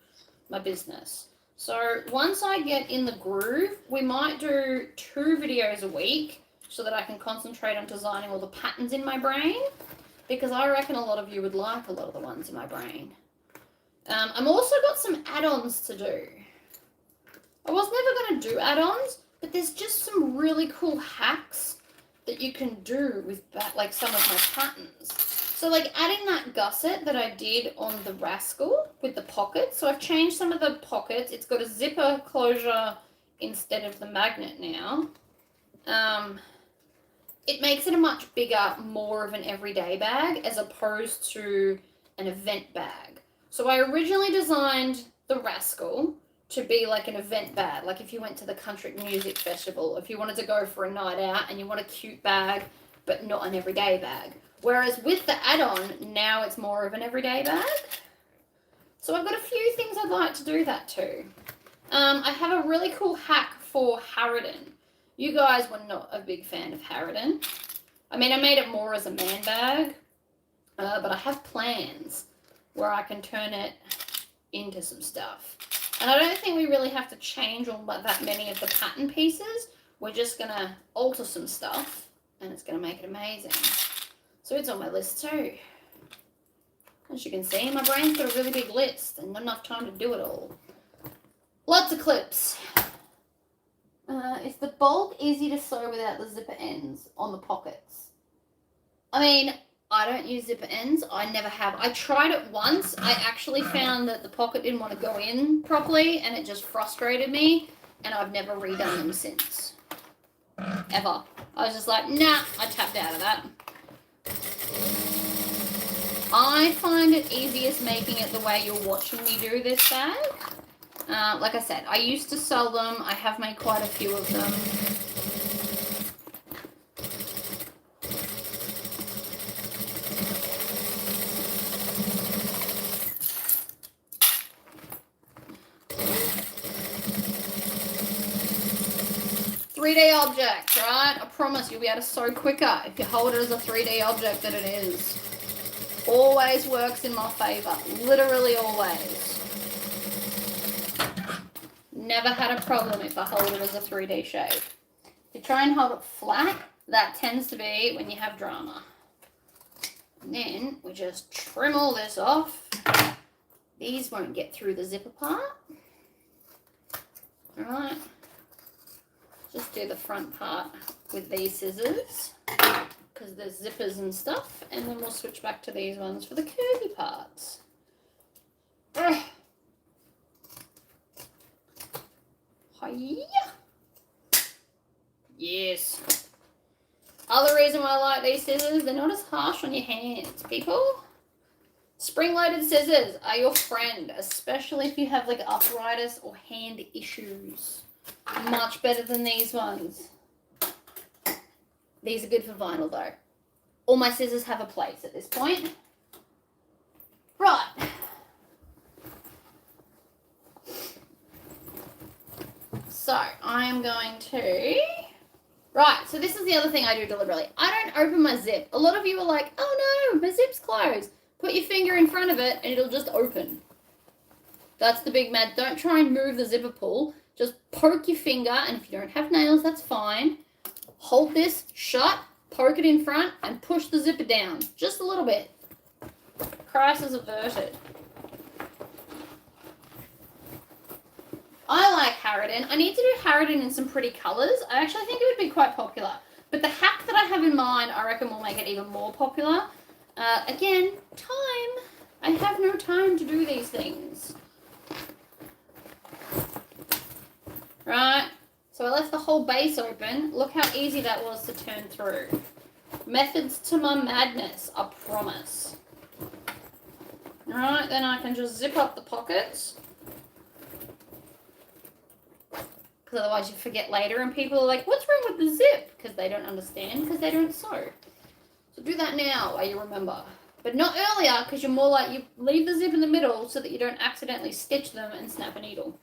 my business. So once I get in the groove, we might do 2 videos a week so that I can concentrate on designing all the patterns in my brain. Because I reckon a lot of you would like a lot of the ones in my brain. I'm also got some add-ons to do. I was never going to do add-ons, but there's just some really cool hacks that you can do with like some of my patterns. So like adding that gusset that I did on the Rascal with the pockets. So I've changed some of the pockets. It's got a zipper closure instead of the magnet now. it makes it a much bigger, more of an everyday bag as opposed to an event bag. So I originally designed the Rascal to be like an event bag, like if you went to the country music festival, if you wanted to go for a night out and you want a cute bag, but not an everyday bag. Whereas with the add-on, now it's more of an everyday bag. So I've got a few things I'd like to do that too. I have a really cool hack for Harridan. You guys were not a big fan of Harridan. I mean, I made it more as a man bag, but I have plans where I can turn it into some stuff. And I don't think we really have to change all that many of the pattern pieces. We're just going to alter some stuff, and it's going to make it amazing. So it's on my list too. As you can see, my brain's got a really big list and not enough time to do it all. Lots of clips. Is the bulk easy to sew without the zipper ends on the pockets? I mean, I don't use zipper ends. I never have. I tried it once. I actually found that the pocket didn't want to go in properly and it just frustrated me, and I've never redone them since. Ever. I was just like, nah, I tapped out of that. I find it easiest making it the way you're watching me do this bag. Like I said, I used to sell them. I have made quite a few of them. "3D object," right? I promise you'll be able to sew quicker if you hold it as a 3D object than it is. Always works in my favor. Literally always. Never had a problem if I hold it as a 3D shape. If you try and hold it flat, that tends to be when you have drama. And then we just trim all this off. These won't get through the zipper part. Alright. Just do the front part with these scissors, because there's zippers and stuff, and then we'll switch back to these ones for the curvy parts. Ugh. Hiya. Yes. Other reason why I like these scissors, they're not as harsh on your hands, people. Spring-loaded scissors are your friend, especially if you have like arthritis or hand issues. Much better than these ones. These are good for vinyl though. All my scissors have a place at this point. Right. So I am going to... Right, so this is the other thing I do deliberately. I don't open my zip. A lot of you are like, oh no, my zip's closed. Put your finger in front of it and it'll just open. That's the big mad. Don't try and move the zipper pull. Just poke your finger, and if you don't have nails, that's fine. Hold this shut, poke it in front, and push the zipper down. Just a little bit. Crisis averted. I like Harridan. I need to do Harridan in some pretty colours. I actually think it would be quite popular. But the hack that I have in mind, I reckon will make it even more popular. Again, time. I have no time to do these things. Right, so I left the whole base open. Look how easy that was to turn through. Methods to my madness, I promise. Alright, then I can just zip up the pockets. Because otherwise you forget later and people are like, what's wrong with the zip? Because they don't understand, because they don't sew. So do that now while you remember. But not earlier, because you're more like, you leave the zip in the middle so that you don't accidentally stitch them and snap a needle.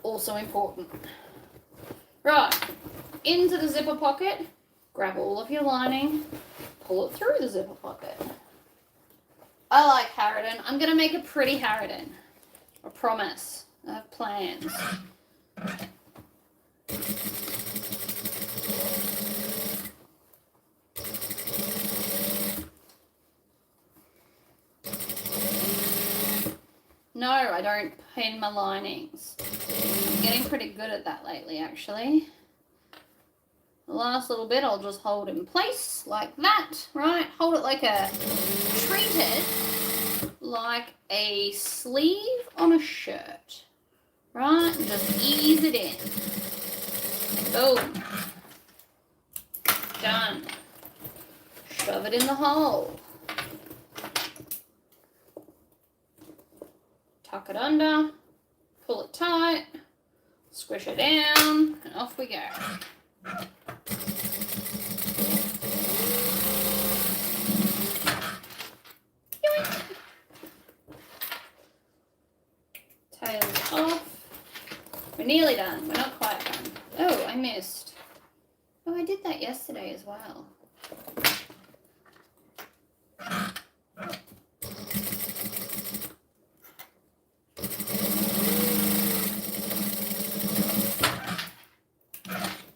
Also important. Right, into the zipper pocket, grab all of your lining, pull it through the zipper pocket. I like Harridan. I'm going to make a pretty Harridan. I promise. I have plans. No, I don't pin my linings. I'm getting pretty good at that lately, actually. The last little bit I'll just hold in place like that, right? Hold it like treat it like a sleeve on a shirt, right? And just ease it in. Boom. Done. Shove it in the hole. Tuck it under. Pull it tight. Squish it down. And off we go. Tails off. We're nearly done. We're not quite done. Oh, I missed. Oh, I did that yesterday as well.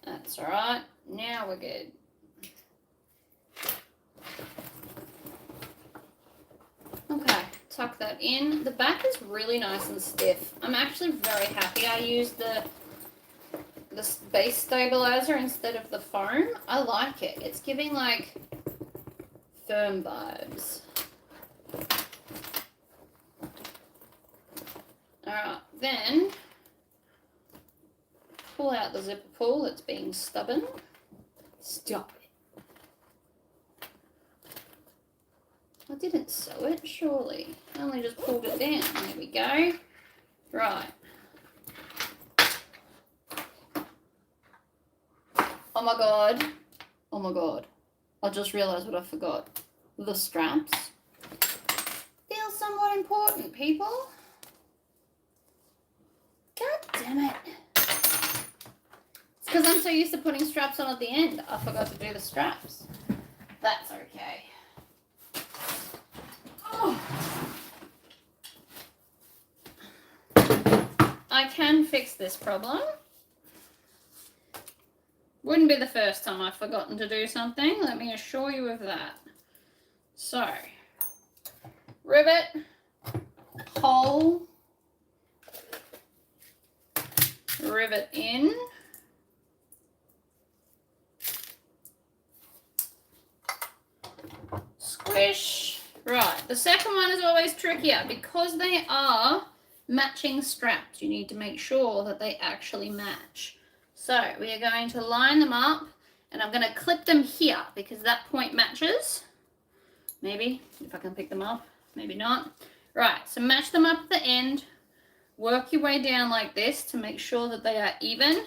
That's all right. Now we're good. Okay, tuck that in. The back is really nice and stiff. I'm actually very happy I used the base stabilizer instead of the foam. I like it. It's giving like firm vibes. Alright, then pull out the zipper pull that's being stubborn. Stop it. I didn't sew it, surely. I only just pulled it down. There we go. Right. Oh my god. Oh my god. I just realised what I forgot. The straps. Feel somewhat important, people. God damn it. It's because I'm so used to putting straps on at the end. I forgot to do the straps. That's okay. Oh. I can fix this problem. Wouldn't be the first time I've forgotten to do something, let me assure you of that. So, rivet, hole, rivet in, squish. Right, the second one is always trickier because they are matching straps. You need to make sure that they actually match. So we are going to line them up and I'm going to clip them here because that point matches. Maybe, if I can pick them up, maybe not. Right, so match them up at the end. Work your way down like this to make sure that they are even.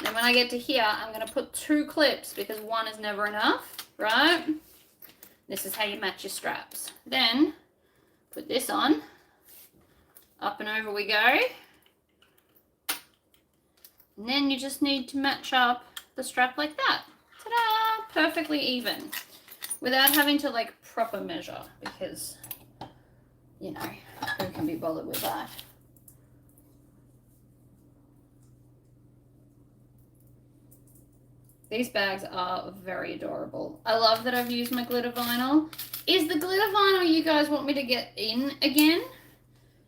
Then when I get to here, I'm going to put 2 clips because 1 is never enough, right? This is how you match your straps. Then put this on. Up and over we go. And then you just need to match up the strap like that. Ta-da! Perfectly even. Without having to like proper measure because, you know, who can be bothered with that? These bags are very adorable. I love that I've used my glitter vinyl. Is the glitter vinyl you guys want me to get in again?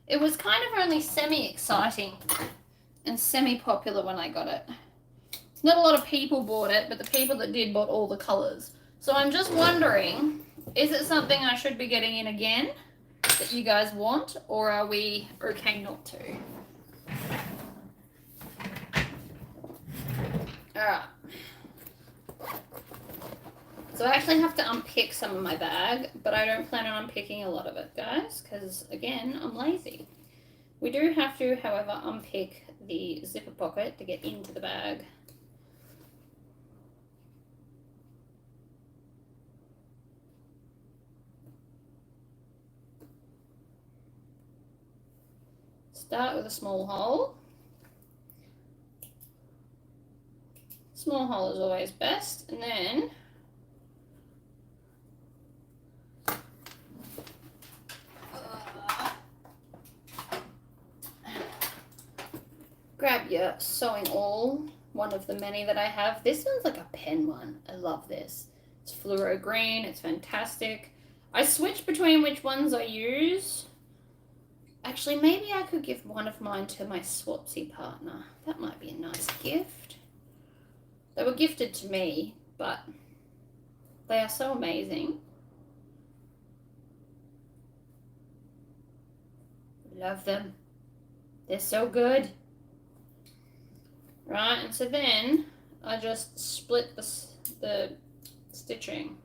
It was kind of only semi-exciting and semi-popular when I got it. Not a lot of people bought it, but the people that did bought all the colors. So I'm just wondering, is it something I should be getting in again that you guys want, or are we okay not to? Alright. So I actually have to unpick some of my bag, but I don't plan on unpicking a lot of it, guys, because, again, I'm lazy. We do have to, however, unpick the zipper pocket to get into the bag. Start with a small hole. Small hole is always best, and then grab your sewing awl, one of the many that I have. This one's like a pen one. I love this. It's fluoro green. It's fantastic. I switch between which ones I use. Actually, maybe I could give one of mine to my Swatsy partner. That might be a nice gift. They were gifted to me, but they are so amazing. Love them. They're so good. Right, and so then I just split the stitching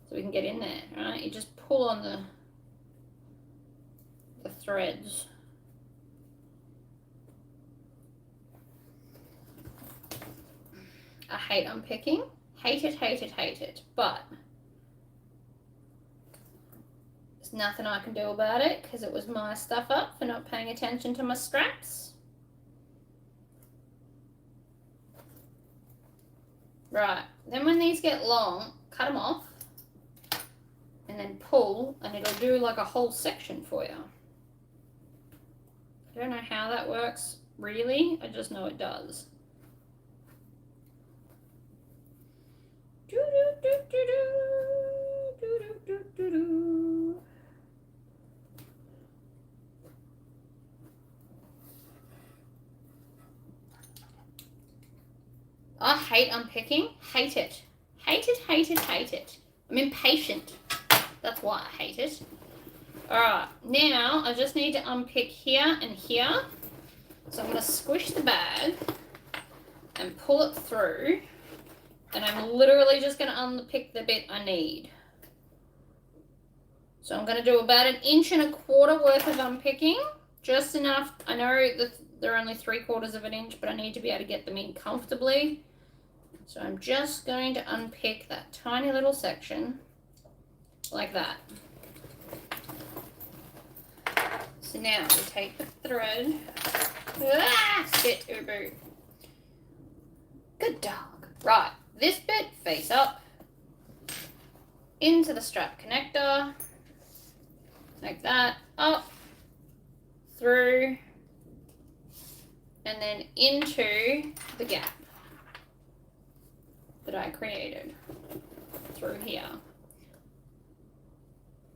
so we can get in there, right? You just pull on the threads. I hate unpicking. Hate it, hate it, hate it. But there's nothing I can do about it because it was my stuff up for not paying attention to my straps. Right, then when these get long, cut them off and then pull and it'll do like a whole section for you. I don't know how that works really, I just know it does. I hate unpicking. Hate it. Hate it, hate it, hate it. I'm impatient. That's why I hate it. Alright, now I just need to unpick here and here. So I'm going to squish the bag and pull it through. And I'm literally just going to unpick the bit I need. So I'm going to do about 1.25 inches worth of unpicking. Just enough. I know that they're only 3/4 inch, but I need to be able to get them in comfortably. So I'm just going to unpick that tiny little section like that. So now we take the thread. Sit, Ubu. Good dog. Right, this bit face up into the strap connector, like that, up, through, and then into the gap that I created through here,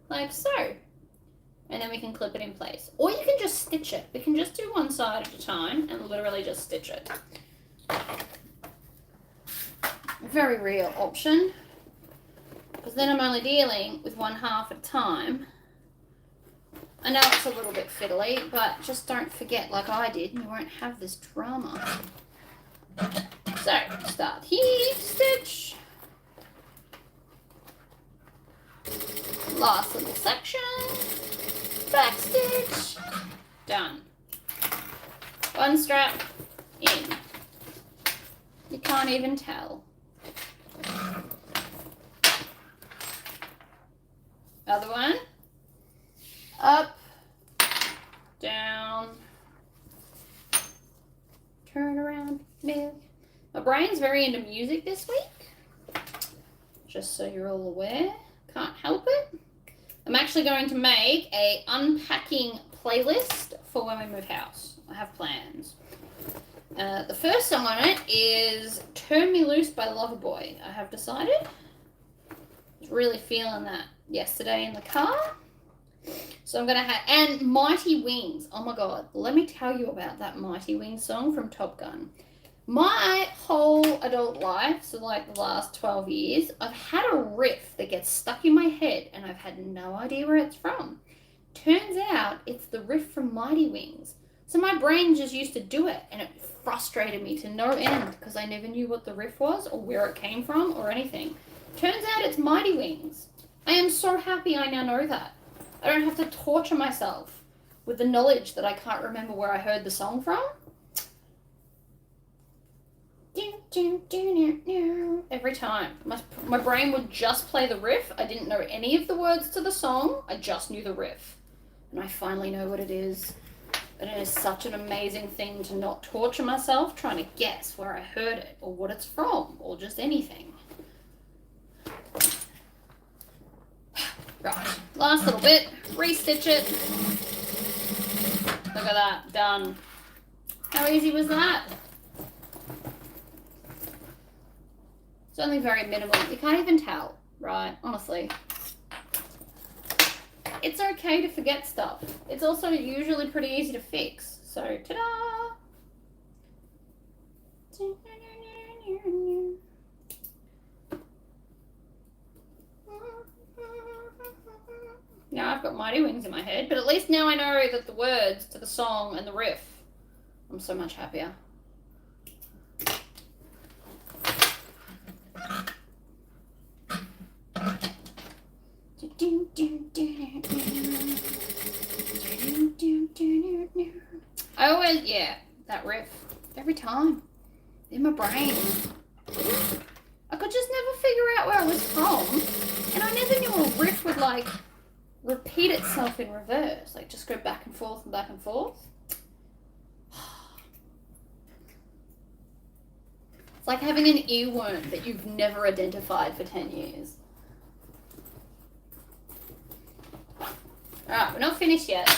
like so. And then we can clip it in place. Or you can just stitch it. We can just do one side at a time and literally just stitch it. Very real option. Because then I'm only dealing with 1/2 at a time. I know it's a little bit fiddly, but just don't forget like I did and you won't have this drama. So, start here, stitch. Last little section. Back stitch. Done. One strap in. You can't even tell. Other one. Up. Down. Turn around. Milk. My brain's very into music this week. Just so you're all aware. Can't help it. I'm actually going to make a unpacking playlist for when we move house. I have plans. The first song on it is Turn Me Loose by Loverboy. I have decided. I was really feeling that yesterday in the car. So I'm going to have, and Mighty Wings. Oh my God, let me tell you about that Mighty Wings song from Top Gun. My whole adult life, so like the last 12 years, I've had a riff that gets stuck in my head and I've had no idea where it's from. Turns out it's the riff from Mighty Wings. So my brain just used to do it and it frustrated me to no end because I never knew what the riff was or where it came from or anything. Turns out it's Mighty Wings. I am so happy I now know that. I don't have to torture myself with the knowledge that I can't remember where I heard the song from. Every time. My brain would just play the riff. I didn't know any of the words to the song. I just knew the riff. And I finally know what it is. And it is such an amazing thing to not torture myself trying to guess where I heard it or what it's from or just anything. Right. Last little bit. Restitch it. Look at that. Done. How easy was that? It's only very minimal. You can't even tell, right? Honestly. It's okay to forget stuff. It's also usually pretty easy to fix. So, ta-da! Now I've got Mighty Wings in my head, but at least now I know that the words to the song and the riff. I'm so much happier. brain. I could just never figure out where I was from. And I never knew a riff would like repeat itself in reverse. Like just go back and forth and back and forth. It's like having an earworm that you've never identified for 10 years. Alright, we're not finished yet.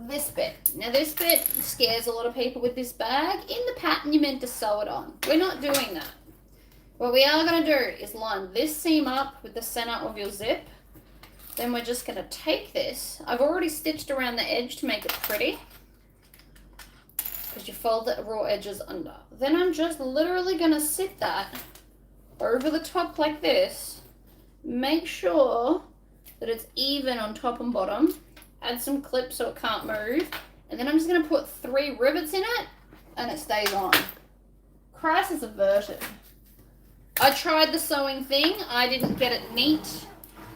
This bit. Now this bit scares a lot of people with this bag. In the pattern you're meant to sew it on. We're not doing that. What we are going to do is line this seam up with the center of your zip. Then we're just going to take this. I've already stitched around the edge to make it pretty, because you fold the raw edges under. Then I'm just literally going to sit that over the top like this. Make sure that it's even on top and bottom. Add some clips so it can't move. And then I'm just going to put 3 rivets in it and it stays on. Crisis averted. I tried the sewing thing. I didn't get it neat.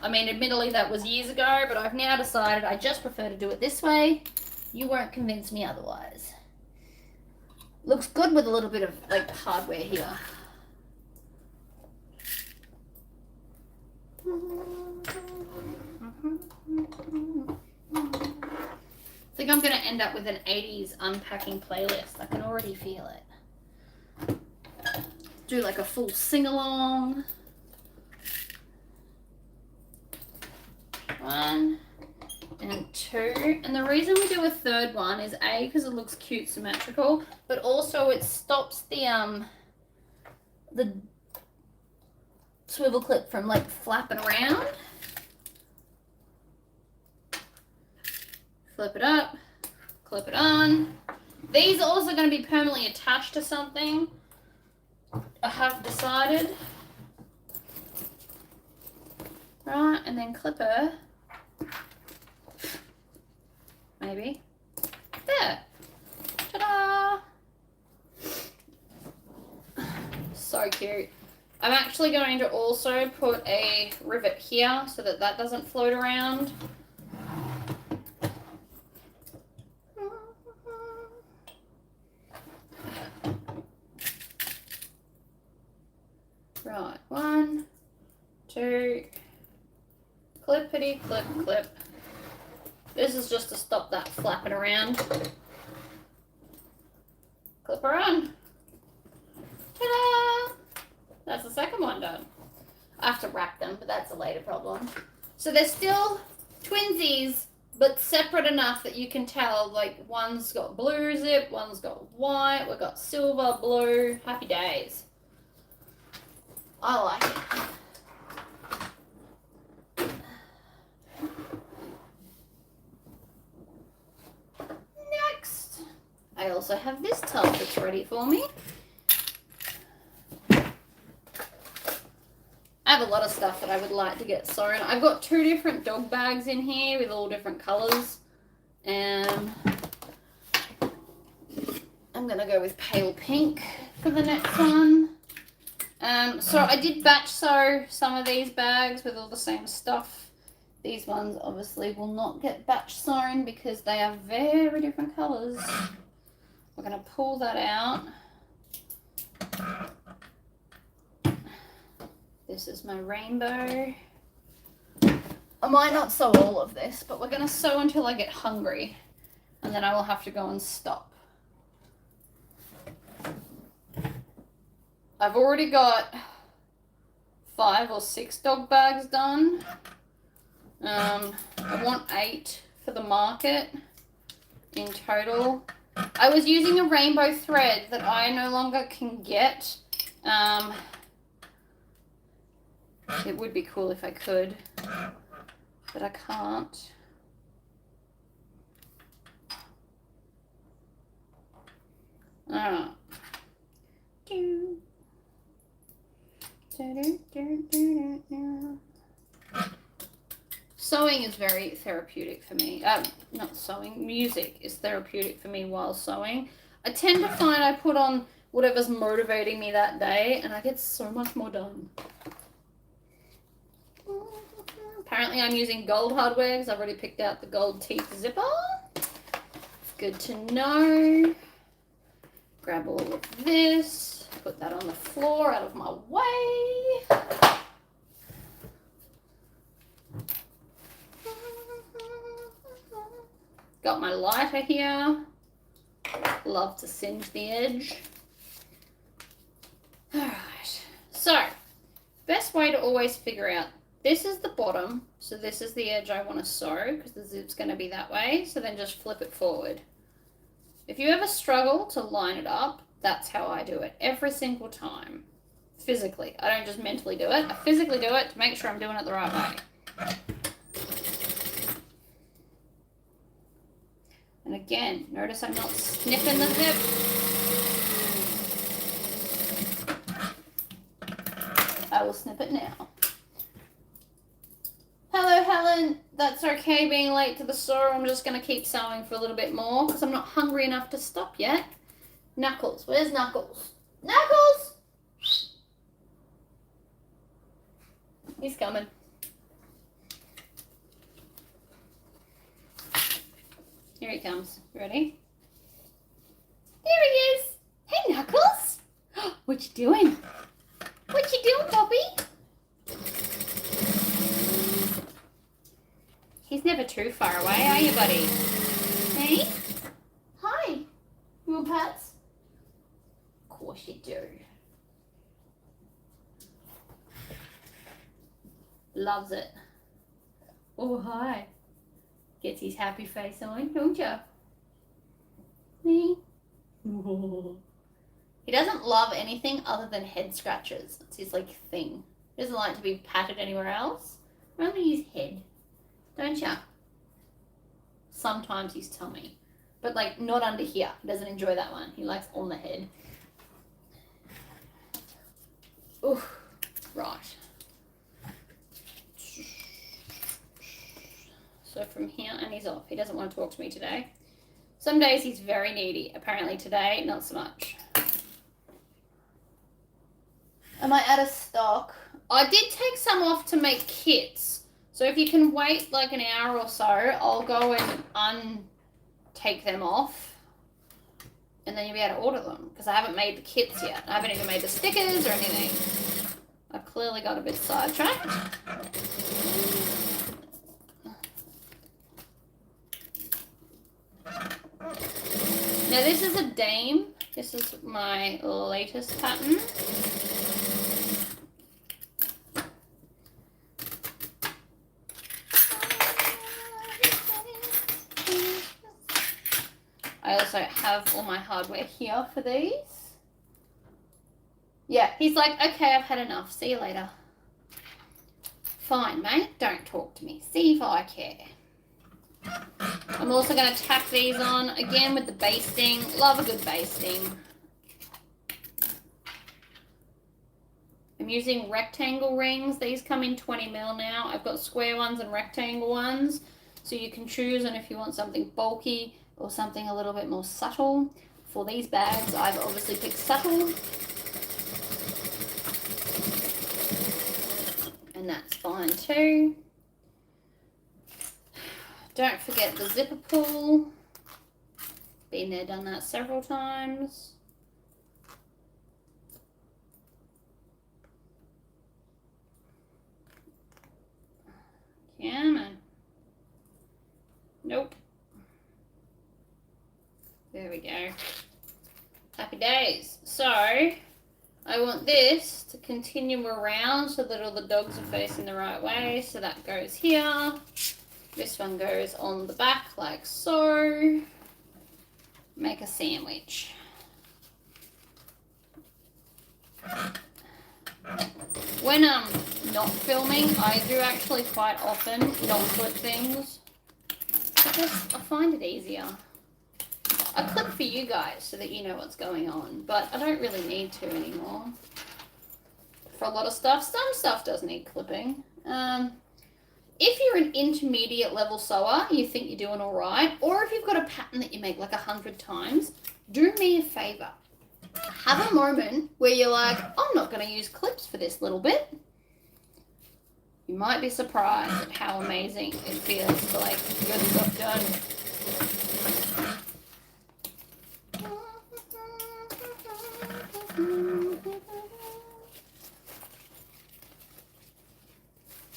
I mean, admittedly, that was years ago, but I've now decided I just prefer to do it this way. You won't convince me otherwise. Looks good with a little bit of, like, hardware here. I think I'm going to end up with an 80s unpacking playlist. I can already feel it. Do, like, a full sing-along. 1 and 2, and the reason we do a third one is A, because it looks cute symmetrical, but also it stops the swivel clip from like flapping around. Flip it up, clip it on. These are also going to be permanently attached to something, I have decided. Right, and then clipper. Maybe. There. Ta-da! So cute. I'm actually going to also put a rivet here so that that doesn't float around. Right, 1, 2, clippity clip clip. This is just to stop that flapping around. Clip her on. Ta-da! That's the second one done. I have to wrap them, but that's a later problem. So they're still twinsies, but separate enough that you can tell, like, one's got blue zip, one's got white, we've got silver, blue. Happy days. I like it. I also have this tub that's ready for me. I have a lot of stuff that I would like to get sewn. I've got 2 different dog bags in here with all different colours. And I'm going to go with pale pink for the next one. So I did batch sew some of these bags with all the same stuff. These ones obviously will not get batch sewn because they are very different colours. We're going to pull that out. This is my rainbow. I might not sew all of this, but we're going to sew until I get hungry. And then I will have to go and stop. I've already got 5 or 6 dog bags done. I want 8 for the market in total. I was using a rainbow thread that I no longer can get. It would be cool if I could, but I can't. Sewing is very therapeutic for me. Not sewing, music is therapeutic for me while sewing. I tend to find I put on whatever's motivating me that day and I get so much more done. Apparently I'm using gold hardware because I've already picked out the gold teeth zipper. Good to know. Grab all of this, put that on the floor out of my way. Got my lighter here. Love to singe the edge. All right, so best way to always figure out, this is the bottom, so this is the edge I want to sew because the zip's going to be that way, so then just flip it forward. If you ever struggle to line it up, that's how I do it every single time. Physically. I don't just mentally do it. I physically do it to make sure I'm doing it the right way. And again, notice I'm not snipping the zip. I will snip it now. Hello, Helen. That's okay being late to the store. I'm just going to keep sewing for a little bit more because I'm not hungry enough to stop yet. Knuckles. Where's Knuckles? Knuckles! He's coming. Here he comes. Ready? There he is. Hey, Knuckles. What you doing? What you doing, Bobby? He's never too far away, are you, buddy? Hey? Hi. You want pets? Of course you do. Loves it. Oh, hi. Gets his happy face on, don't you? Me? He doesn't love anything other than head scratches. It's his, like, thing. He doesn't like to be patted anywhere else. Only his head. Don't ya? Sometimes his tummy. But, like, not under here. He doesn't enjoy that one. He likes on the head. Oof. Right. So from here, and he's off. He doesn't want to talk to me today. Some days he's very needy. Apparently today, not so much. Am I out of stock? I did take some off to make kits. So if you can wait like an hour or so, I'll go and untake them off. And then you'll be able to order them. Because I haven't made the kits yet. I haven't even made the stickers or anything. I clearly got a bit sidetracked. Now this is a Dame. This is my latest pattern. I also have all my hardware here for these. Yeah, he's like, okay, I've had enough. See you later. Fine, mate. Don't talk to me. See if I care. I'm also going to tack these on again with the basting. Love a good basting. I'm using rectangle rings. These come in 20 mil now. I've got square ones and rectangle ones. So you can choose on if you want something bulky or something a little bit more subtle. For these bags, I've obviously picked subtle. And that's fine too. Don't forget the zipper pull. Been there, done that several times. Come on. Nope. There we go. Happy days. So, I want this to continue around so that all the dogs are facing the right way. So that goes here. This one goes on the back like so. Make a sandwich. When I'm not filming, I do actually quite often not clip things. I find it easier. I clip for you guys so that you know what's going on, but I don't really need to anymore. For a lot of stuff, some stuff does need clipping. If you're an intermediate level sewer, you think you're doing all right, or if you've got a pattern that you make like 100 times, do me a favor. Have a moment where you're like, I'm not going to use clips for this little bit. You might be surprised at how amazing it feels to like get stuff done.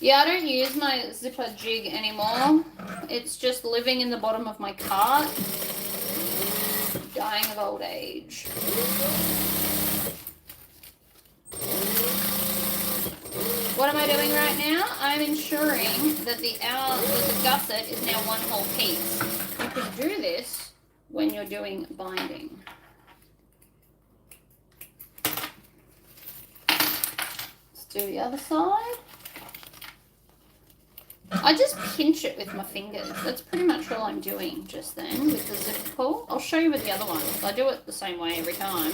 Yeah, I don't use my zipper jig anymore. It's just living in the bottom of my cart. Dying of old age. What am I doing right now? I'm ensuring that the gusset is now one whole piece. You can do this when you're doing binding. Let's do the other side. I just pinch it with my fingers. That's pretty much all I'm doing just then with the zipper pull. I'll show you with the other ones. I do it the same way every time.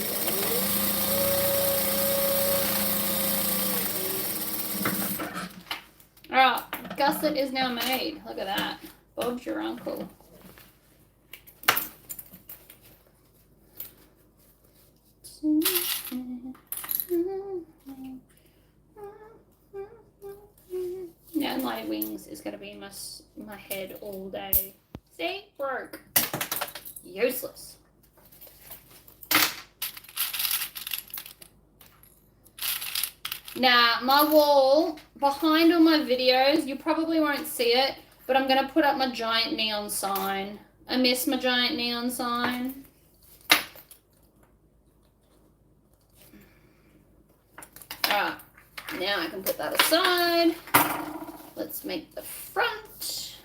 Alright, gusset is now made. Look at that. Bob's your uncle. Now my wings is going to be in my head all day. See? Broke. Useless. Now, my wall, behind all my videos, you probably won't see it, but I'm going to put up my giant neon sign. I miss my giant neon sign. Alright, now I can put that aside. Let's make the front.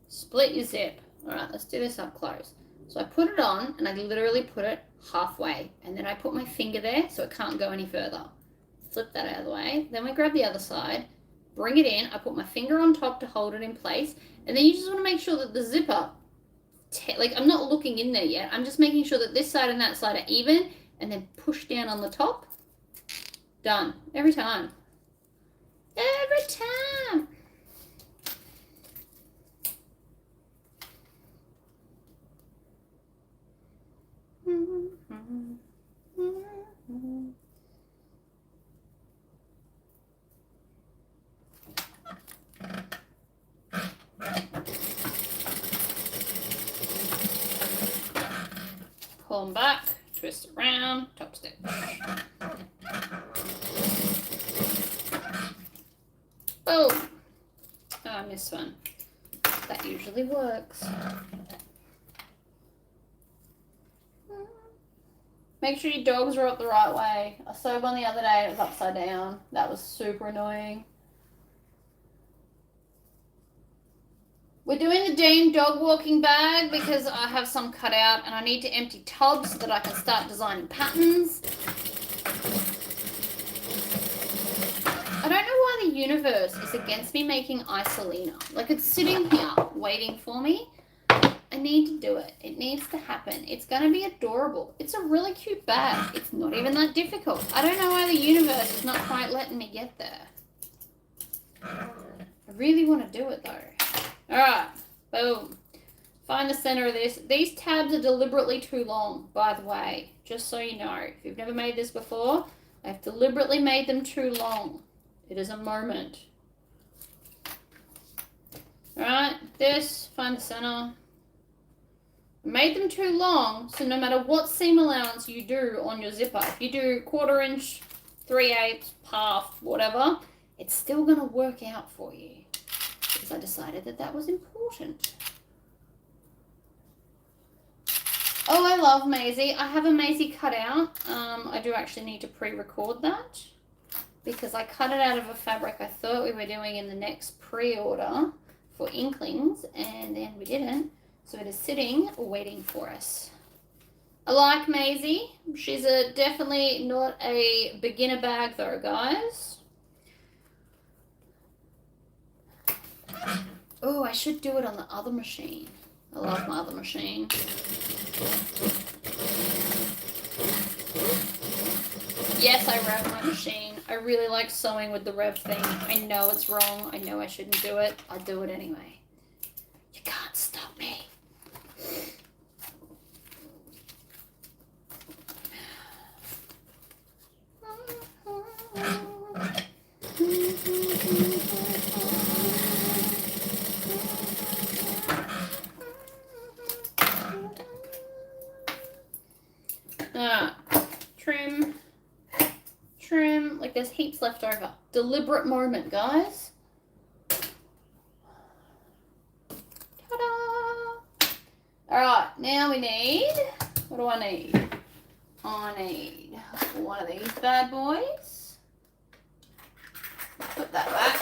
Split your zip. Alright, let's do this up close. So I put it on and I literally put it halfway and then I put my finger there so it can't go any further. Flip that out of the way. Then we grab the other side, bring it in. I put my finger on top to hold it in place, and then you just want to make sure that the zipper, like I'm not looking in there yet. I'm just making sure that this side and that side are even, and then push down on the top. Done. Every time. Every time. Pull them back, twist around, top stitch. Boom. Oh, I missed one. That usually works. Make sure your dogs are up the right way. I sewed one the other day and it was upside down. That was super annoying. We're doing the Dean dog walking bag because I have some cut out and I need to empty tubs so that I can start designing patterns. I don't know why the universe is against me making Isolina. Like, it's sitting here waiting for me. I need to do it. It needs to happen. It's going to be adorable. It's a really cute bag. It's not even that difficult. I don't know why the universe is not quite letting me get there. I really want to do it though. Alright, boom. Find the center of this. These tabs are deliberately too long, by the way, just so you know. If you've never made this before, I've deliberately made them too long. It is a moment. Alright, this, find the center. I made them too long, so no matter what seam allowance you do on your zipper, if you do 1/4 inch, 3/8, half, whatever, it's still going to work out for you. Because I decided that that was important. Oh, I love Maisie. I have a Maisie cut out. I do actually need to pre-record that because I cut it out of a fabric I thought we were doing in the next pre-order for Inklings, and then we didn't. So it is sitting, waiting for us. I like Maisie. She's definitely not a beginner bag though, guys. Oh, I should do it on the other machine. I love my other machine. Yes, I rev my machine. I really like sewing with the rev thing. I know it's wrong. I know I shouldn't do it. I'll do it anyway. You can't stop me. there's heaps left over. Deliberate moment, guys. Ta-da! All right, now we need, what do I need? I need one of these bad boys. Put that back.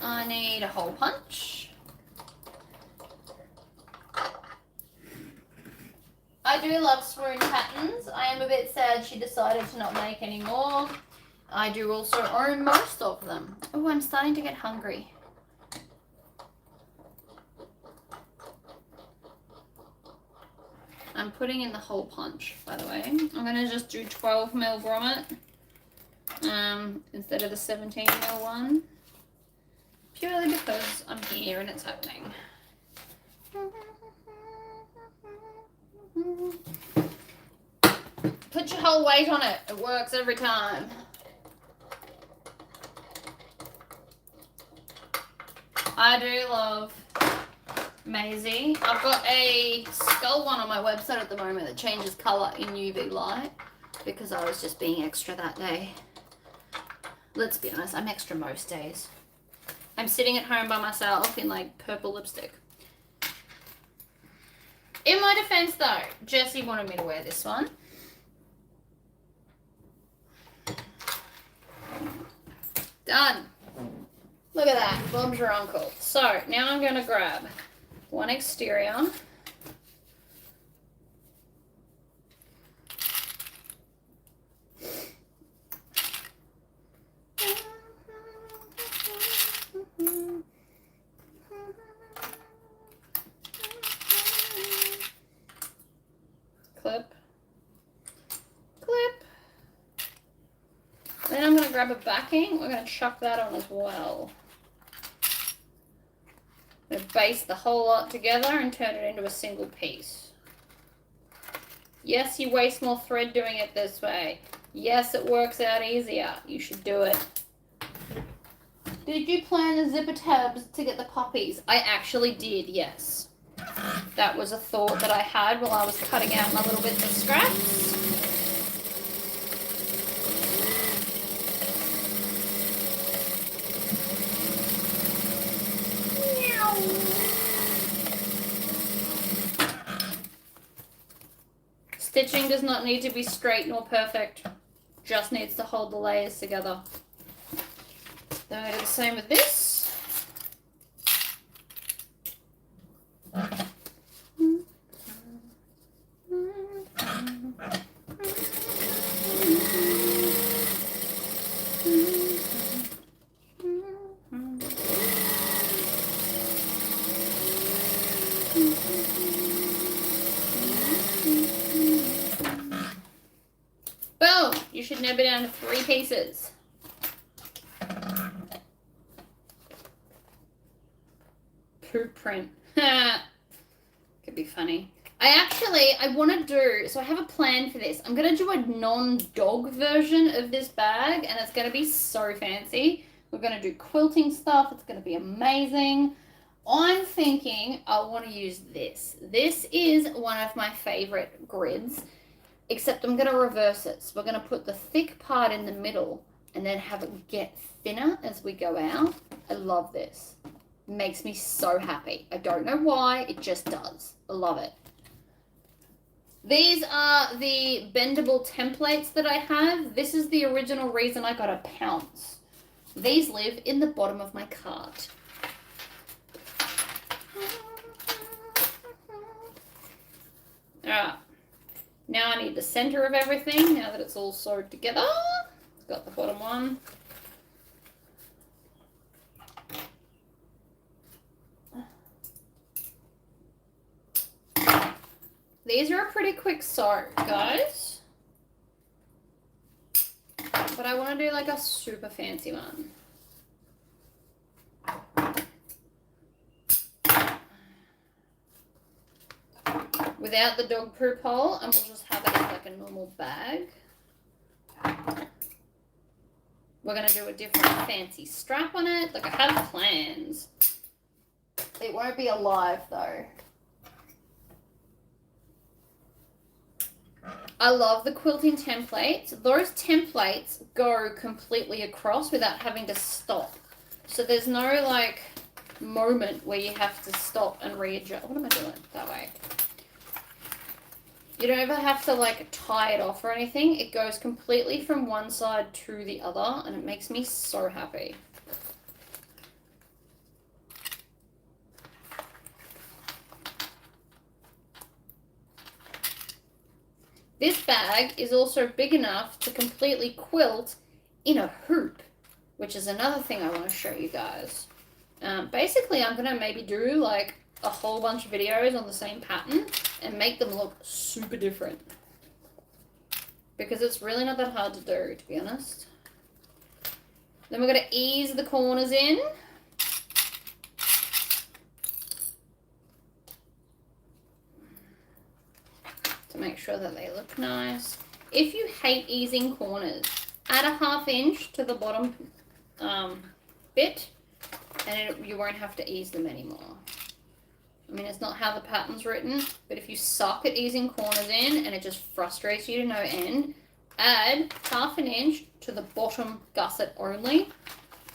I need a hole punch. I do love Swoon patterns. I am a bit sad she decided to not make any more. I do also own most of them. Oh, I'm starting to get hungry. I'm putting in the hole punch, by the way. I'm going to just do 12 mil grommet instead of the 17 mil one. Purely because I'm here and it's happening. Put your whole weight on it. It works every time. I do love Maisie. I've got a skull one on my website at the moment that changes colour in UV light because I was just being extra that day. Let's be honest, I'm extra most days. I'm sitting at home by myself in like purple lipstick. In my defense though, Jessie wanted me to wear this one. Done. Look at that, Bob's your uncle. So now I'm going to grab one exterior. Clip. Clip. Then I'm going to grab a backing. We're going to chuck that on as well. I'm going to baste the whole lot together and turn it into a single piece. Yes, you waste more thread doing it this way. Yes, it works out easier. You should do it. Did you plan the zipper tabs to get the puppies? I actually did, yes. That was a thought that I had while I was cutting out my little bits of scraps. Stitching does not need to be straight nor perfect, just needs to hold the layers together. Then I do the same with this. Boom! You should nib it down to 3 pieces. Poop print. Could be funny. I want to do, so I have a plan for this. I'm going to do a non-dog version of this bag, and it's going to be so fancy. We're going to do quilting stuff. It's going to be amazing. I'm thinking I want to use this. This is one of my favorite grids, except I'm going to reverse it. So we're going to put the thick part in the middle and then have it get thinner as we go out. I love this. It makes me so happy. I don't know why, it just does. I love it. These are the bendable templates that I have. This is the original reason I got a Pounce. These live in the bottom of my cart. Alright. Now I need the center of everything, now that it's all sewed together. Got the bottom one. These are a pretty quick sew, guys. But I want to do like a super fancy one. Without the dog poop hole, and we'll just have it as like a normal bag. We're going to do a different fancy strap on it. Like, I have plans. It won't be alive though. I love the quilting templates. Those templates go completely across without having to stop. So there's no like moment where you have to stop and readjust. What am I doing that way? You don't ever have to like tie it off or anything. It goes completely from one side to the other, and it makes me so happy. This bag is also big enough to completely quilt in a hoop, which is another thing I want to show you guys. Basically, I'm going to maybe do like a whole bunch of videos on the same pattern and make them look super different. Because it's really not that hard to do, to be honest. Then we're going to ease the corners in. To make sure that they look nice. If you hate easing corners, add a 1/2 inch to the bottom bit, and you won't have to ease them anymore. I mean, it's not how the pattern's written, but if you suck at easing corners in and it just frustrates you to no end, add 1/2 inch to the bottom gusset only,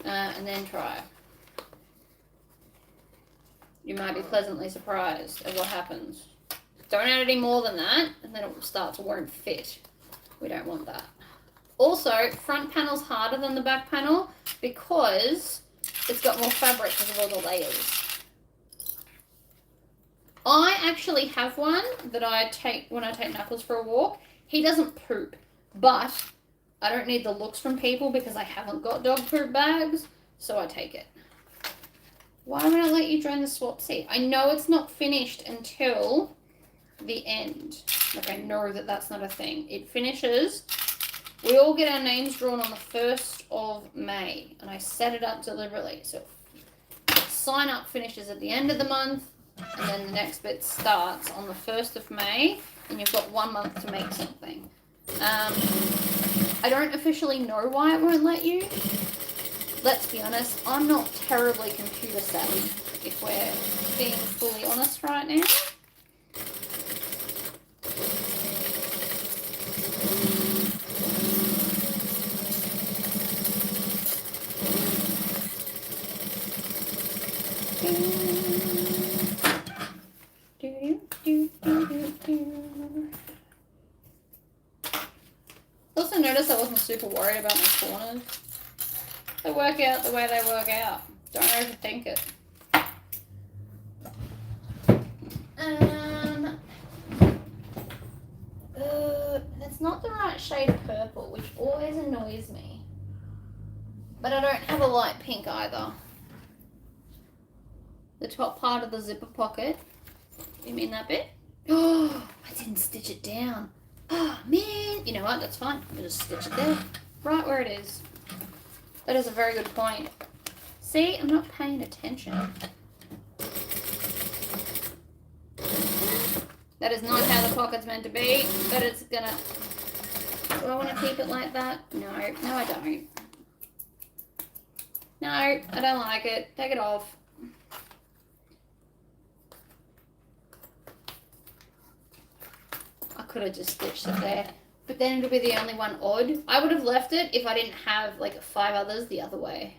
and then try. You might be pleasantly surprised at what happens. Don't add any more than that, and then it will start to won't fit. We don't want that. Also, front panel's harder than the back panel because it's got more fabric because of all the layers. I actually have one that I take when I take Knuckles for a walk. He doesn't poop, but I don't need the looks from people because I haven't got dog poop bags, so I take it. Why would I let you join the Swapsy? I know it's not finished until the end. Like, I know that that's not a thing. It finishes. We all get our names drawn on the 1st of May, and I set it up deliberately. So sign up finishes at the end of the month, and then the next bit starts on the 1st of May, and you've got 1 month to make something. I don't officially know why it won't let you. Let's be honest, I'm not terribly computer savvy, if we're being fully honest right now. Also notice I wasn't super worried about my corners. They work out the way they work out. Don't overthink it. It's not the right shade of purple, which always annoys me. But I don't have a light pink either. The top part of the zipper pocket. You mean that bit? Oh, I didn't stitch it down. Oh, man. You know what? That's fine. I'll just stitch it there. Right where it is. That is a very good point. See? I'm not paying attention. That is not how the pocket's meant to be, but it's gonna... Do I want to keep it like that? No. No, I don't. No, I don't like it. Take it off. I could have just stitched it there. But then it'll be the only one odd. I would have left it if I didn't have like 5 others the other way.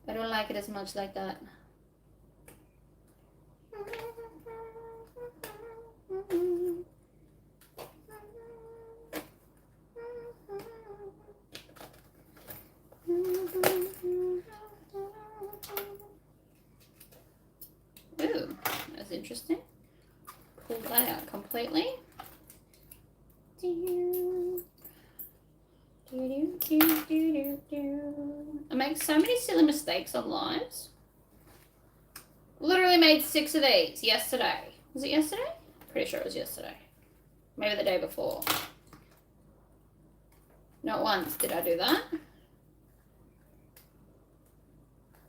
I don't like it as much like that. Ooh, that's interesting. Pull that out completely. I make so many silly mistakes on lives. Literally made 6 of these yesterday. Was it yesterday? Pretty sure it was yesterday. Maybe the day before. Not once did I do that.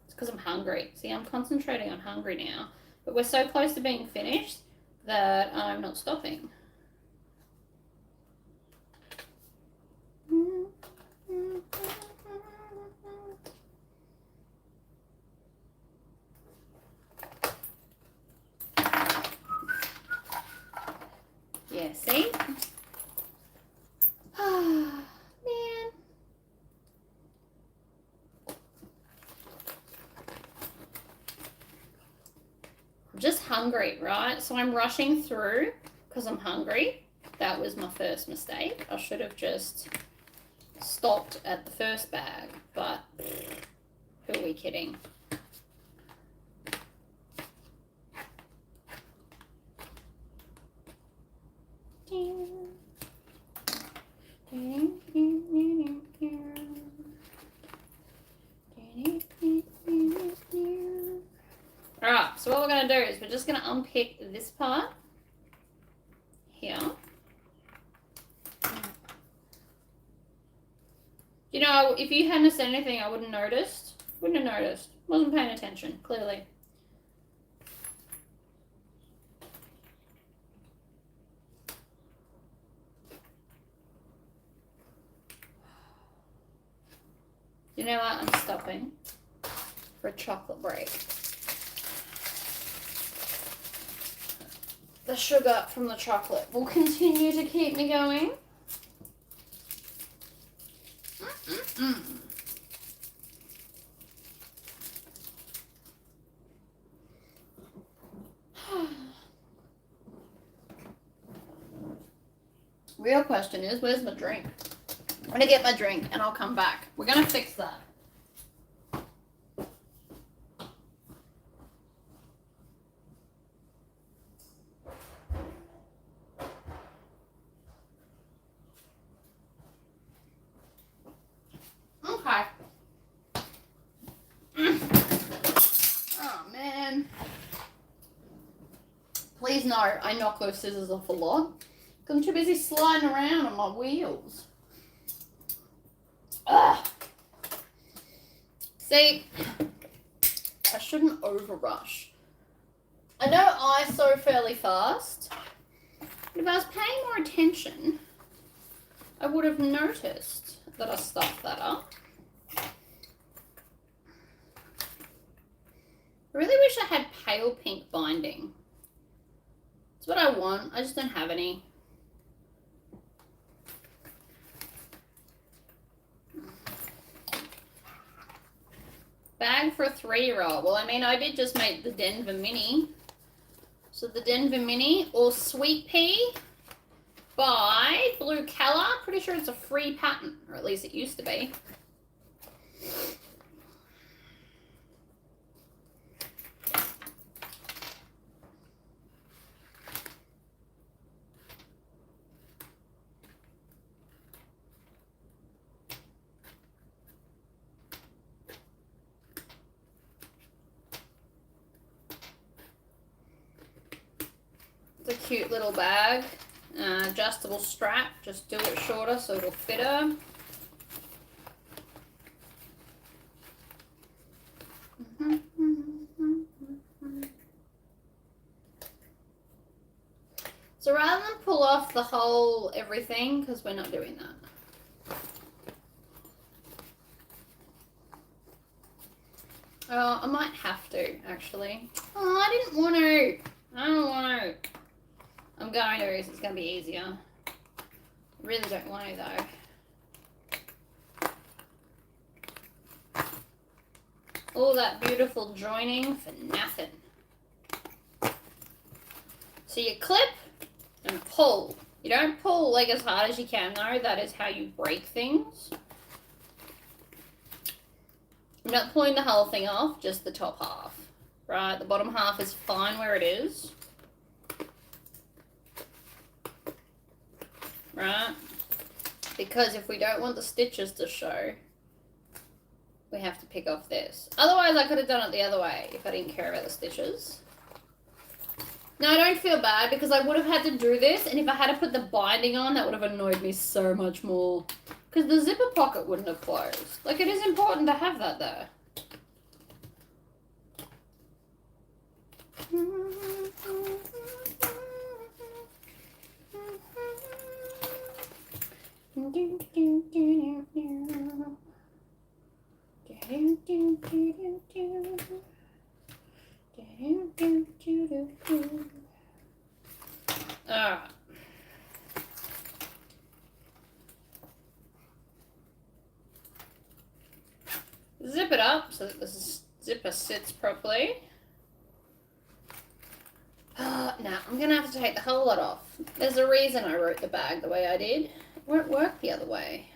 It's because I'm hungry. See, I'm concentrating on hungry now. But we're so close to being finished that I'm not stopping. Yeah, see? hungry, right? So I'm rushing through because I'm hungry. That was my first mistake. I should have just stopped at the first bag, but who are we kidding? Alright, so what we're going to do is we're just going to unpick this part here. You know, if you hadn't said anything, I wouldn't have noticed. Wasn't paying attention, clearly. You know what? I'm stopping for a chocolate break. The sugar from the chocolate will continue to keep me going. Real question is, where's my drink? I'm gonna get my drink and I'll come back. We're gonna fix that. Okay. Oh man. Please no, I knock those scissors off a lot. I'm too busy sliding around on my wheels. Ugh. See, I shouldn't over rush. I know I sew fairly fast, but if I was paying more attention, I would have noticed that I stuffed that up. I really wish I had pale pink binding. It's what I want, I just don't have any. Bag for a 3-year-old. Well, I mean, I did just make the Denver Mini. So the Denver Mini, or Sweet Pea by Blue Keller. Pretty sure it's a free patent, or at least it used to be. It's a cute little bag, adjustable strap, just do it shorter so it'll fit her. So rather than pull off the whole everything, because we're not doing that. Oh, I might have to, actually. Oh, I didn't want to. I don't want to. I'm going to, because it's going to be easier. I really don't want to, though. All that beautiful joining for nothing. So you clip and pull. You don't pull like as hard as you can, though. That is how you break things. I'm not pulling the whole thing off, just the top half. Right, the bottom half is fine where it is. Right? Because if we don't want the stitches to show, we have to pick off this. Otherwise, I could have done it the other way if I didn't care about the stitches. No, I don't feel bad because I would have had to do this, and if I had to put the binding on, that would have annoyed me so much more. Because the zipper pocket wouldn't have closed. Like, it is important to have that there. Alright. Zip it up so that the zipper sits properly. Now, I'm going to have to take the whole lot off. There's a reason I wrote the bag the way I did. It won't work the other way.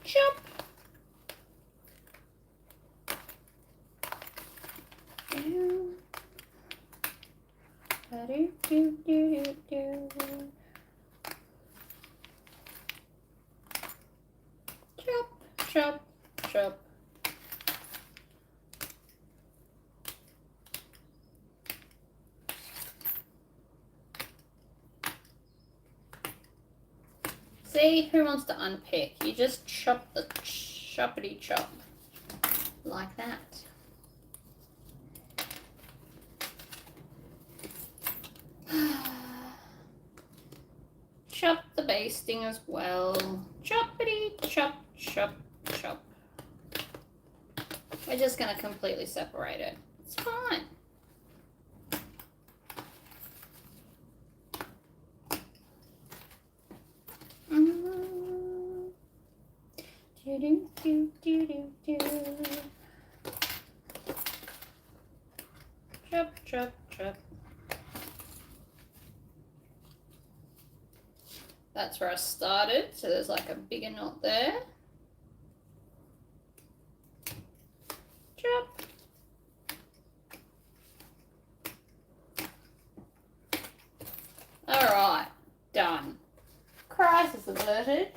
Chop. Chop, chop, chop. See, who wants to unpick? You just chop the choppity chop. Like that. Chop the basting as well. Choppity chop, chop, chop. We're just going to completely separate it. It's fine. Chop, chop, chop. That's where I started, so there's like a bigger knot there. Chop. Alright, done. Crisis averted.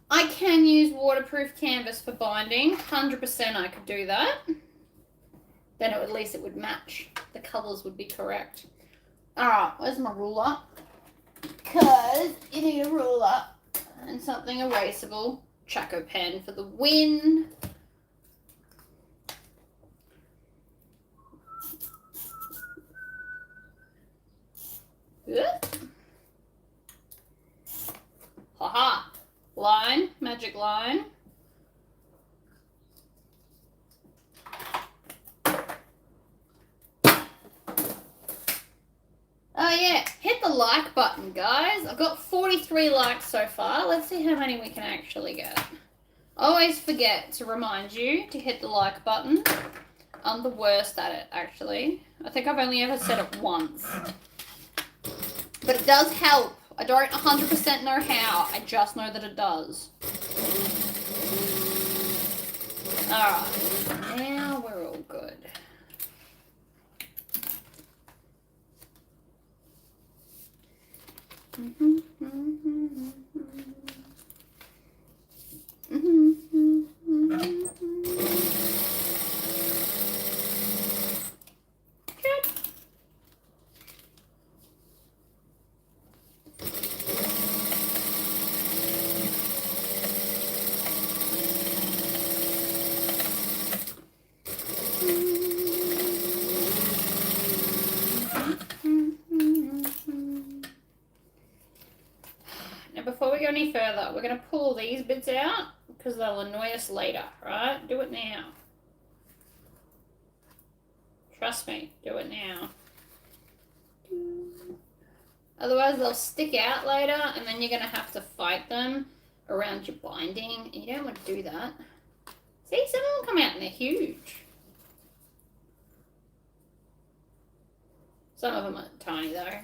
I can use waterproof canvas for binding. 100% I could do that. Then at least it would match. The colours would be correct. Alright, where's my ruler? Because you need a ruler and something erasable. Chaco pen for the win. Haha. Line, magic line. Oh yeah, hit the like button, guys. I've got 43 likes so far. Let's see how many we can actually get. Always forget to remind you to hit the like button. I'm the worst at it, actually. I think I've only ever said it once. But it does help. I don't 100% know how. I just know that it does. Alright, now we're all good. Before we go any further, we're going to pull these bits out because they'll annoy us later, right? Do it now. Trust me, do it now. Otherwise they'll stick out later and then you're going to have to fight them around your binding. And you don't want to do that. See, some of them come out and they're huge. Some of them are tiny though.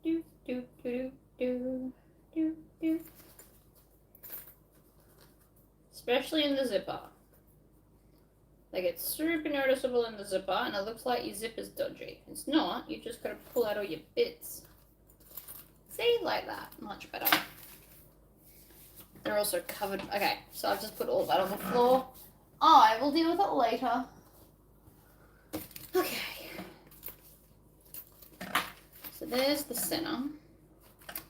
Do, do, do, do, do, do. Especially in the zipper. Like it's super noticeable in the zipper and it looks like your zipper's dodgy. It's not, you just gotta pull out all your bits. See, like that, much better. They're also covered, okay, so I've just put all that on the floor. I will deal with it later. Okay. So there's the center.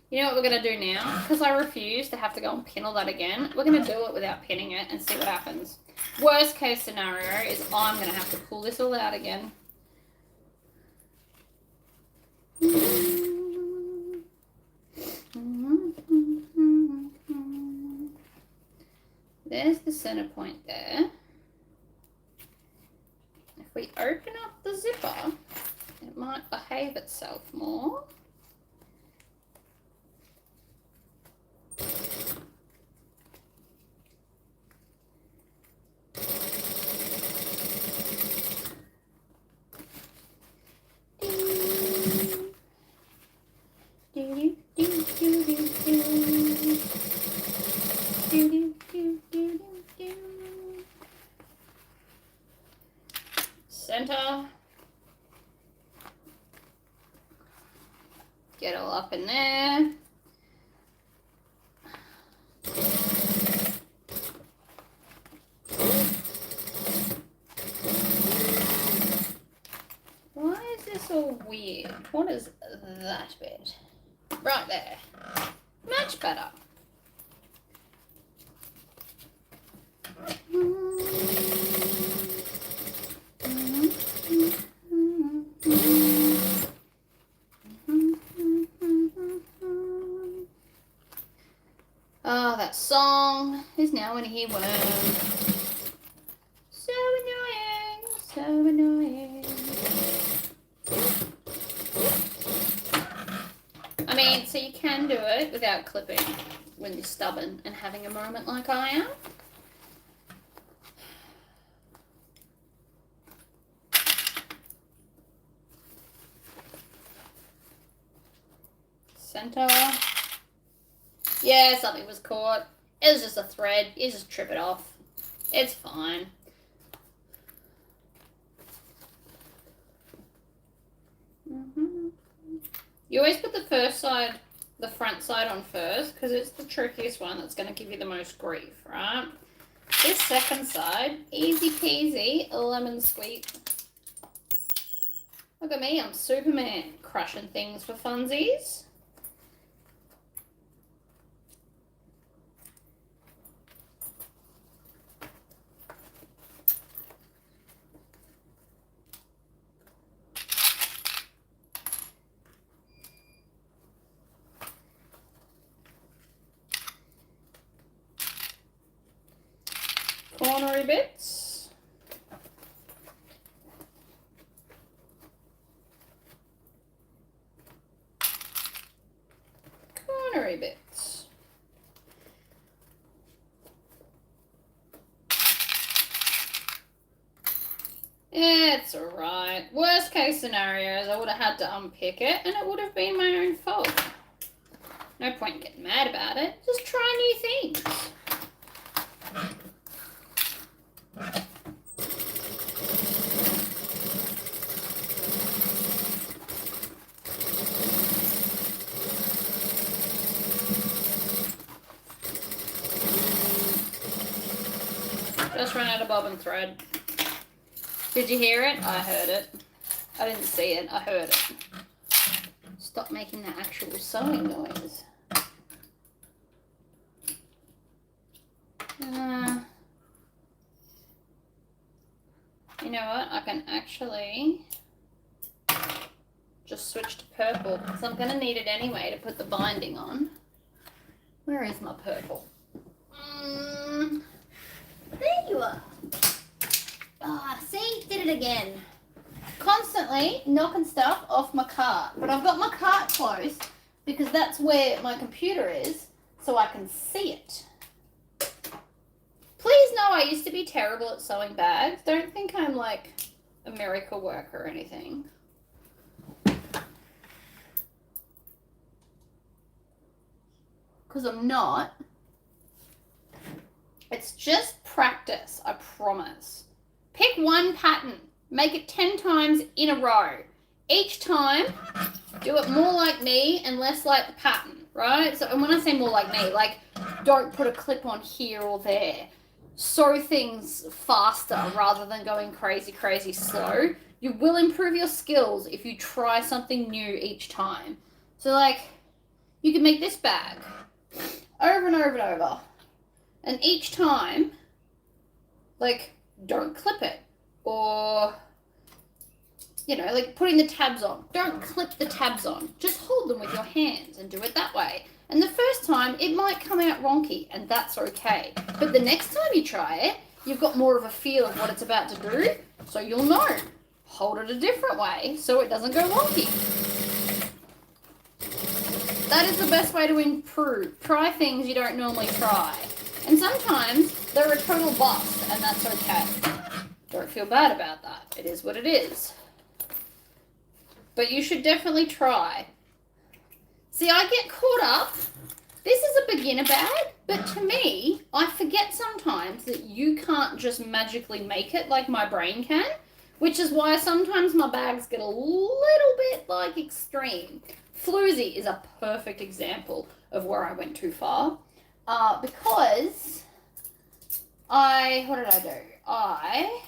You know what we're going to do now? Because I refuse to have to go and pin all that again, we're going to do it without pinning it and see what happens. Worst case scenario is I'm going to have to pull this all out again. There's the center point there. If we open up the zipper, it might behave itself more. Get all up in there. Why is this all weird? What is that bit? Right there. Much better. Oh, that song is now an earworm. So annoying, so annoying. I mean, so you can do it without clipping when you're stubborn and having a moment like I am. Center. Yeah, something was caught. It was just a thread. You just trip it off. It's fine. You always put the front side on first, because it's the trickiest one that's going to give you the most grief, right? This second side, easy peasy, lemon squeak. Look at me, I'm Superman, crushing things for funsies. Cornery bits. Cornery bits. Yeah, it's alright. Worst case scenarios, I would have had to unpick it and it would have been my own fault. No point in getting mad about it. Just try new things. Just ran out of bobbin thread. Did you hear it? I heard it. I didn't see it. I heard it. Stop making the actual sewing noise. You know what? I can actually just switch to purple because I'm going to need it anyway to put the binding on. Where is my purple? There you are. Ah, see? Did it again. Constantly knocking stuff off my cart. But I've got my cart close because that's where my computer is so I can see it. Please know I used to be terrible at sewing bags. Don't think I'm like a miracle worker or anything. Because I'm not. It's just practice, I promise. Pick one pattern. Make it 10 times in a row. Each time, do it more like me and less like the pattern, right? So, and when I say more like me, like, don't put a clip on here or there. Sew things faster rather than going crazy, crazy slow. You will improve your skills if you try something new each time. So, like, you can make this bag over and over and over. And each time, like, don't clip it. Or, you know, like putting the tabs on. Don't clip the tabs on. Just hold them with your hands and do it that way. And the first time, it might come out wonky, and that's okay. But the next time you try it, you've got more of a feel of what it's about to do, so you'll know. Hold it a different way so it doesn't go wonky. That is the best way to improve. Try things you don't normally try. And sometimes they're a total bust, and that's okay. Don't feel bad about that. It is what it is. But you should definitely try. See, I get caught up. This is a beginner bag, but to me, I forget sometimes that you can't just magically make it like my brain can, which is why sometimes my bags get a little bit, like, extreme. Floozy is a perfect example of where I went too far. Because what did I do? I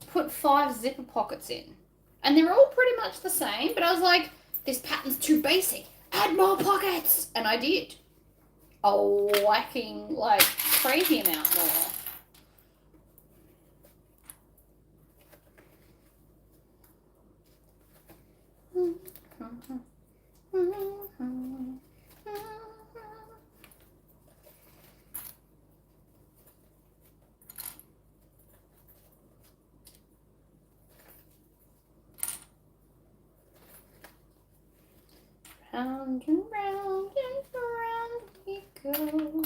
put 5 zipper pockets in. And they're all pretty much the same, but I was like, this pattern's too basic. Add more pockets! And I did. A whacking, like, crazy amount more. Round and round and round we go.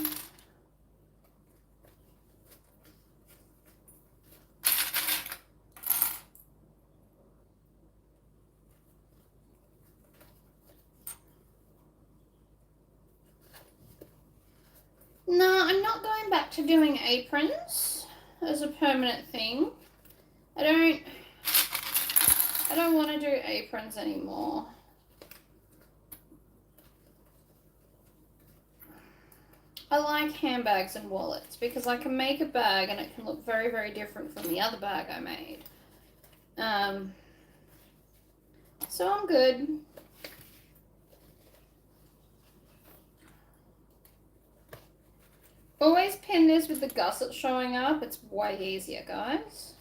No, I'm not going back to doing aprons as a permanent thing. I don't want to do aprons anymore. I like handbags and wallets because I can make a bag and it can look very, very different from the other bag I made. So I'm good. Always pin this with the gusset showing up. It's way easier, guys.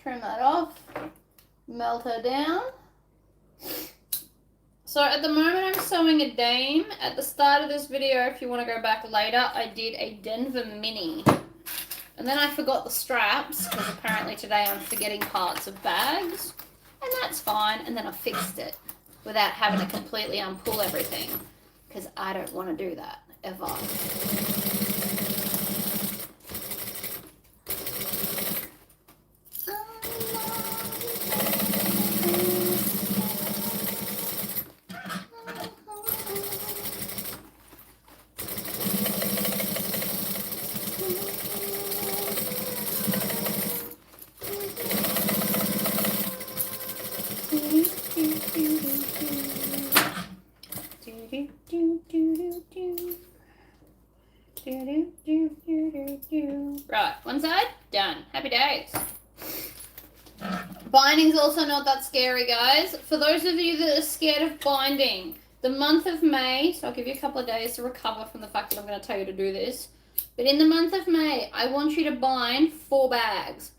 Trim that off. Melt her down. So at the moment I'm sewing a dame. At the start of this video, if you want to go back later, I did a Denver mini. And then I forgot the straps, because apparently today I'm forgetting parts of bags. And that's fine. And then I fixed it without having to completely unpull everything. Because I don't want to do that, ever. Right, one side, done. Happy days. Binding's also not that scary, guys. For those of you that are scared of binding, the month of May, so I'll give you a couple of days to recover from the fact that I'm going to tell you to do this, but in the month of May, I want you to bind 4 bags.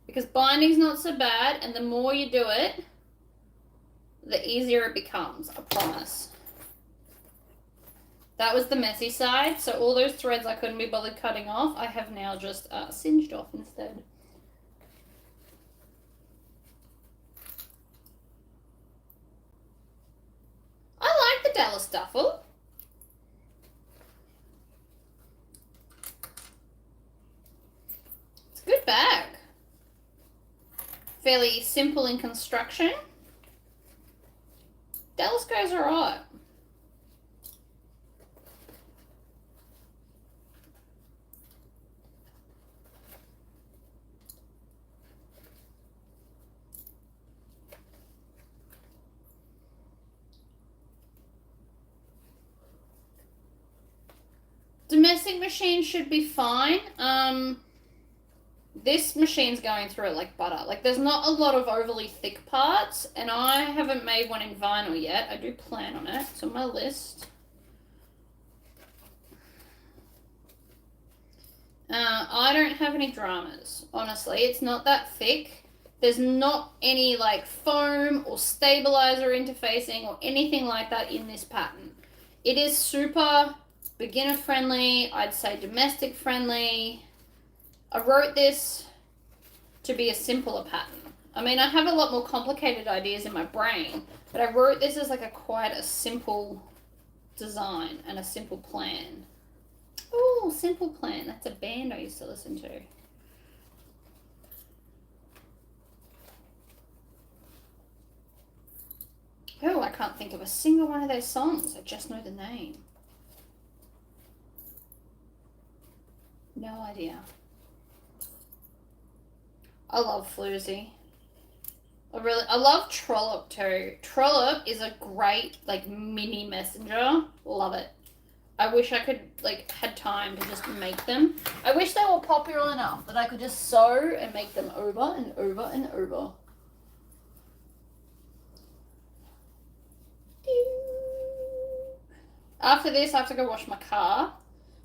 Because binding's not so bad, and the more you do it, the easier it becomes, I promise. That was the messy side, so all those threads I couldn't be bothered cutting off, I have now just singed off instead. I like the Dallas duffel. It's a good bag. Fairly simple in construction. Dallas goes alright. Domestic machine should be fine. This machine's going through it like butter. Like, there's not a lot of overly thick parts, and I haven't made one in vinyl yet. I do plan on it. It's on my list. I don't have any dramas, honestly. It's not that thick. There's not any, like, foam or stabilizer interfacing or anything like that in this pattern. It is super beginner friendly. I'd say domestic friendly. I wrote this to be a simpler pattern. I mean, I have a lot more complicated ideas in my brain, but I wrote this as like quite a simple design and a simple plan. Oh, Simple Plan. That's a band I used to listen to. Yo, I can't think of a single one of those songs. I just know the name. No idea. I love Floozy. I love Trollop too. Trollop is a great, like, mini messenger. Love it. I wish I could, like, had time to just make them. I wish they were popular enough that I could just sew and make them over and over and over. After this, I have to go wash my car.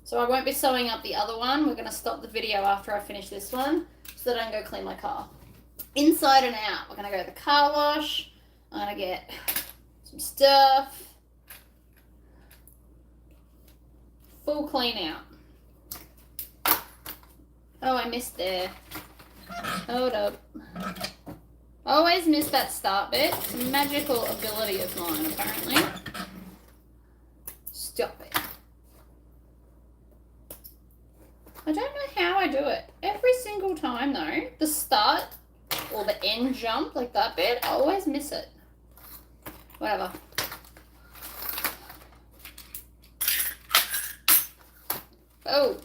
So I won't be sewing up the other one. We're going to stop the video after I finish this one so that I can go clean my car. Inside and out. We're going to go to the car wash. I'm going to get some stuff. Full clean out. Oh, I missed there. Hold up. I always miss that start bit. It's a magical ability of mine, apparently. Stop it. I don't know how I do it. Every single time, though, the start or the end jump, like that bit, I always miss it. Whatever. Boom.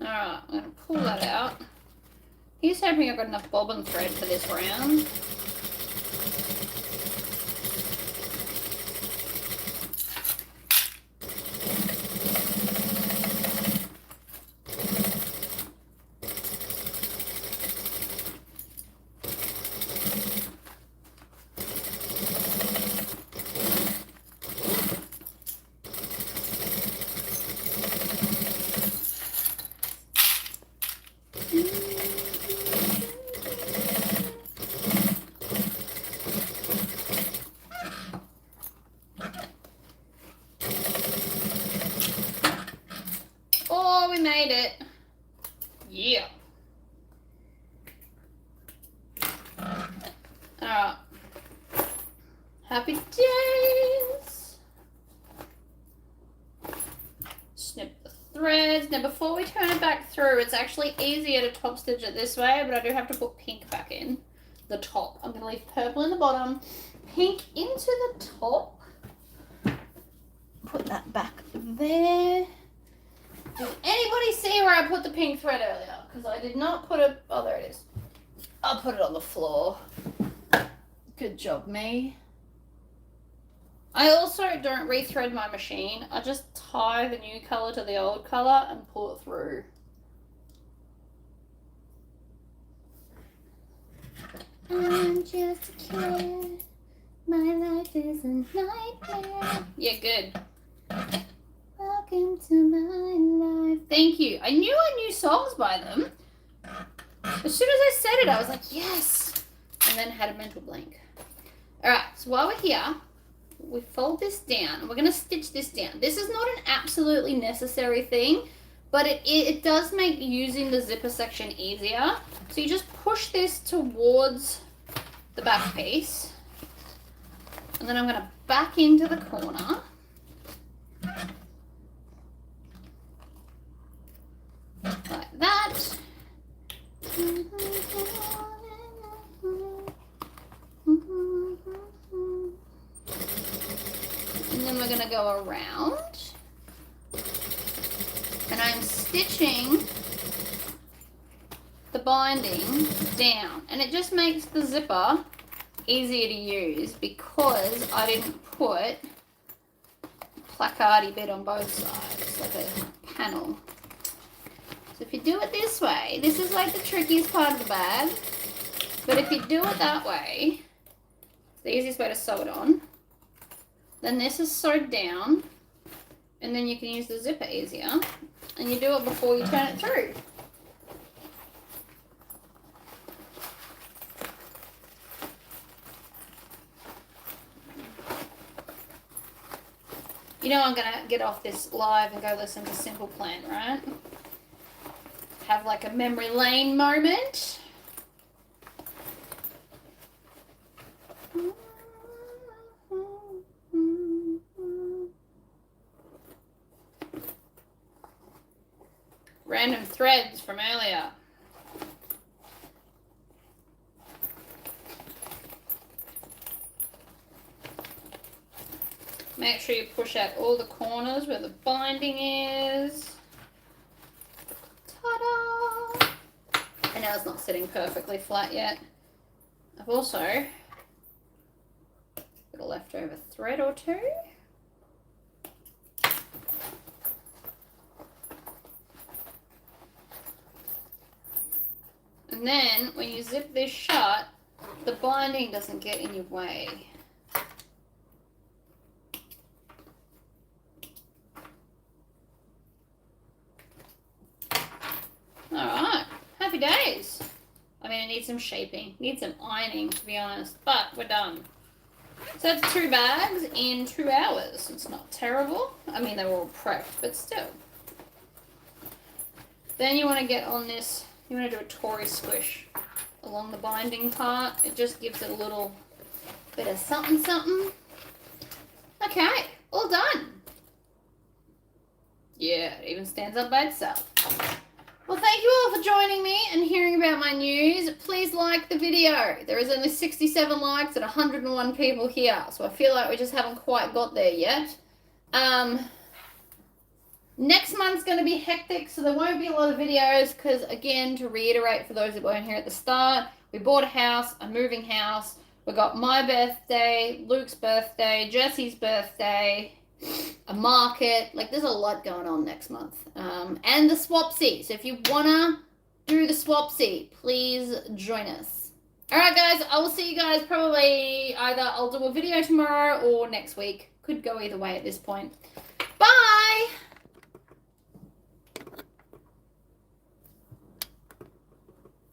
Alright, I'm going to pull that out. Here's hoping I've got enough bobbin thread for this round. Oh, we made it. Yeah. Alright. Happy days. Snip the threads. Now before we turn it back through, it's actually easier to top stitch it this way, but I do have to put pink back in the top. I'm going to leave purple in the bottom, pink into the top. Put that back there. Did anybody see where I put the pink thread earlier? Because I did not put it... Oh, there it is. I'll put it on the floor. Good job, me. I also don't rethread my machine. I just tie the new colour to the old colour and pull it through. I'm just a kid. My life is a nightmare. Yeah, good. Welcome to my life. Thank you. I knew songs by them. As soon as I said it, I was like, yes. And then had a mental blank. Alright, so while we're here, we fold this down and we're going to stitch this down. This is not an absolutely necessary thing, but it does make using the zipper section easier. So you just push this towards the back piece. And then I'm going to back into the corner. Like that. And then we're going to go around. And I'm stitching the binding down. And it just makes the zipper easier to use because I didn't put a placardy bit on both sides, like a panel. So if you do it this way, this is like the trickiest part of the bag. But if you do it that way, it's the easiest way to sew it on. Then this is sewed down, and then you can use the zipper easier. And you do it before you turn it through. You know I'm going to get off this live and go listen to Simple Plan, right? Have like a memory lane moment. Random threads from earlier. Make sure you push out all the corners where the binding is. Ta-da! I know it's not sitting perfectly flat yet. I've also got a leftover thread or two. And then when you zip this shut, the binding doesn't get in your way. Alright, happy days. I mean, it needs some shaping, needs some ironing to be honest, but we're done. So that's 2 bags in 2 hours. It's not terrible. I mean, they were all prepped, but still. Then you want to get on this, you want to do a Tory squish along the binding part. It just gives it a little bit of something, something. Okay, all done. Yeah, it even stands up by itself. Well, thank you all for joining me and hearing about my news. Please like the video. There is only 67 likes and 101 people here, so I feel like we just haven't quite got there yet. Next month's going to be hectic, so there won't be a lot of videos because, again, to reiterate for those that weren't here at the start, we bought a house, a moving house. We got my birthday, Luke's birthday, Jesse's birthday, a market. Like, there's a lot going on next month. And the swapsy. So if you want to do the swapsy, please join us. All right, guys, I will see you guys probably either I'll do a video tomorrow or next week. Could go either way at this point. Bye!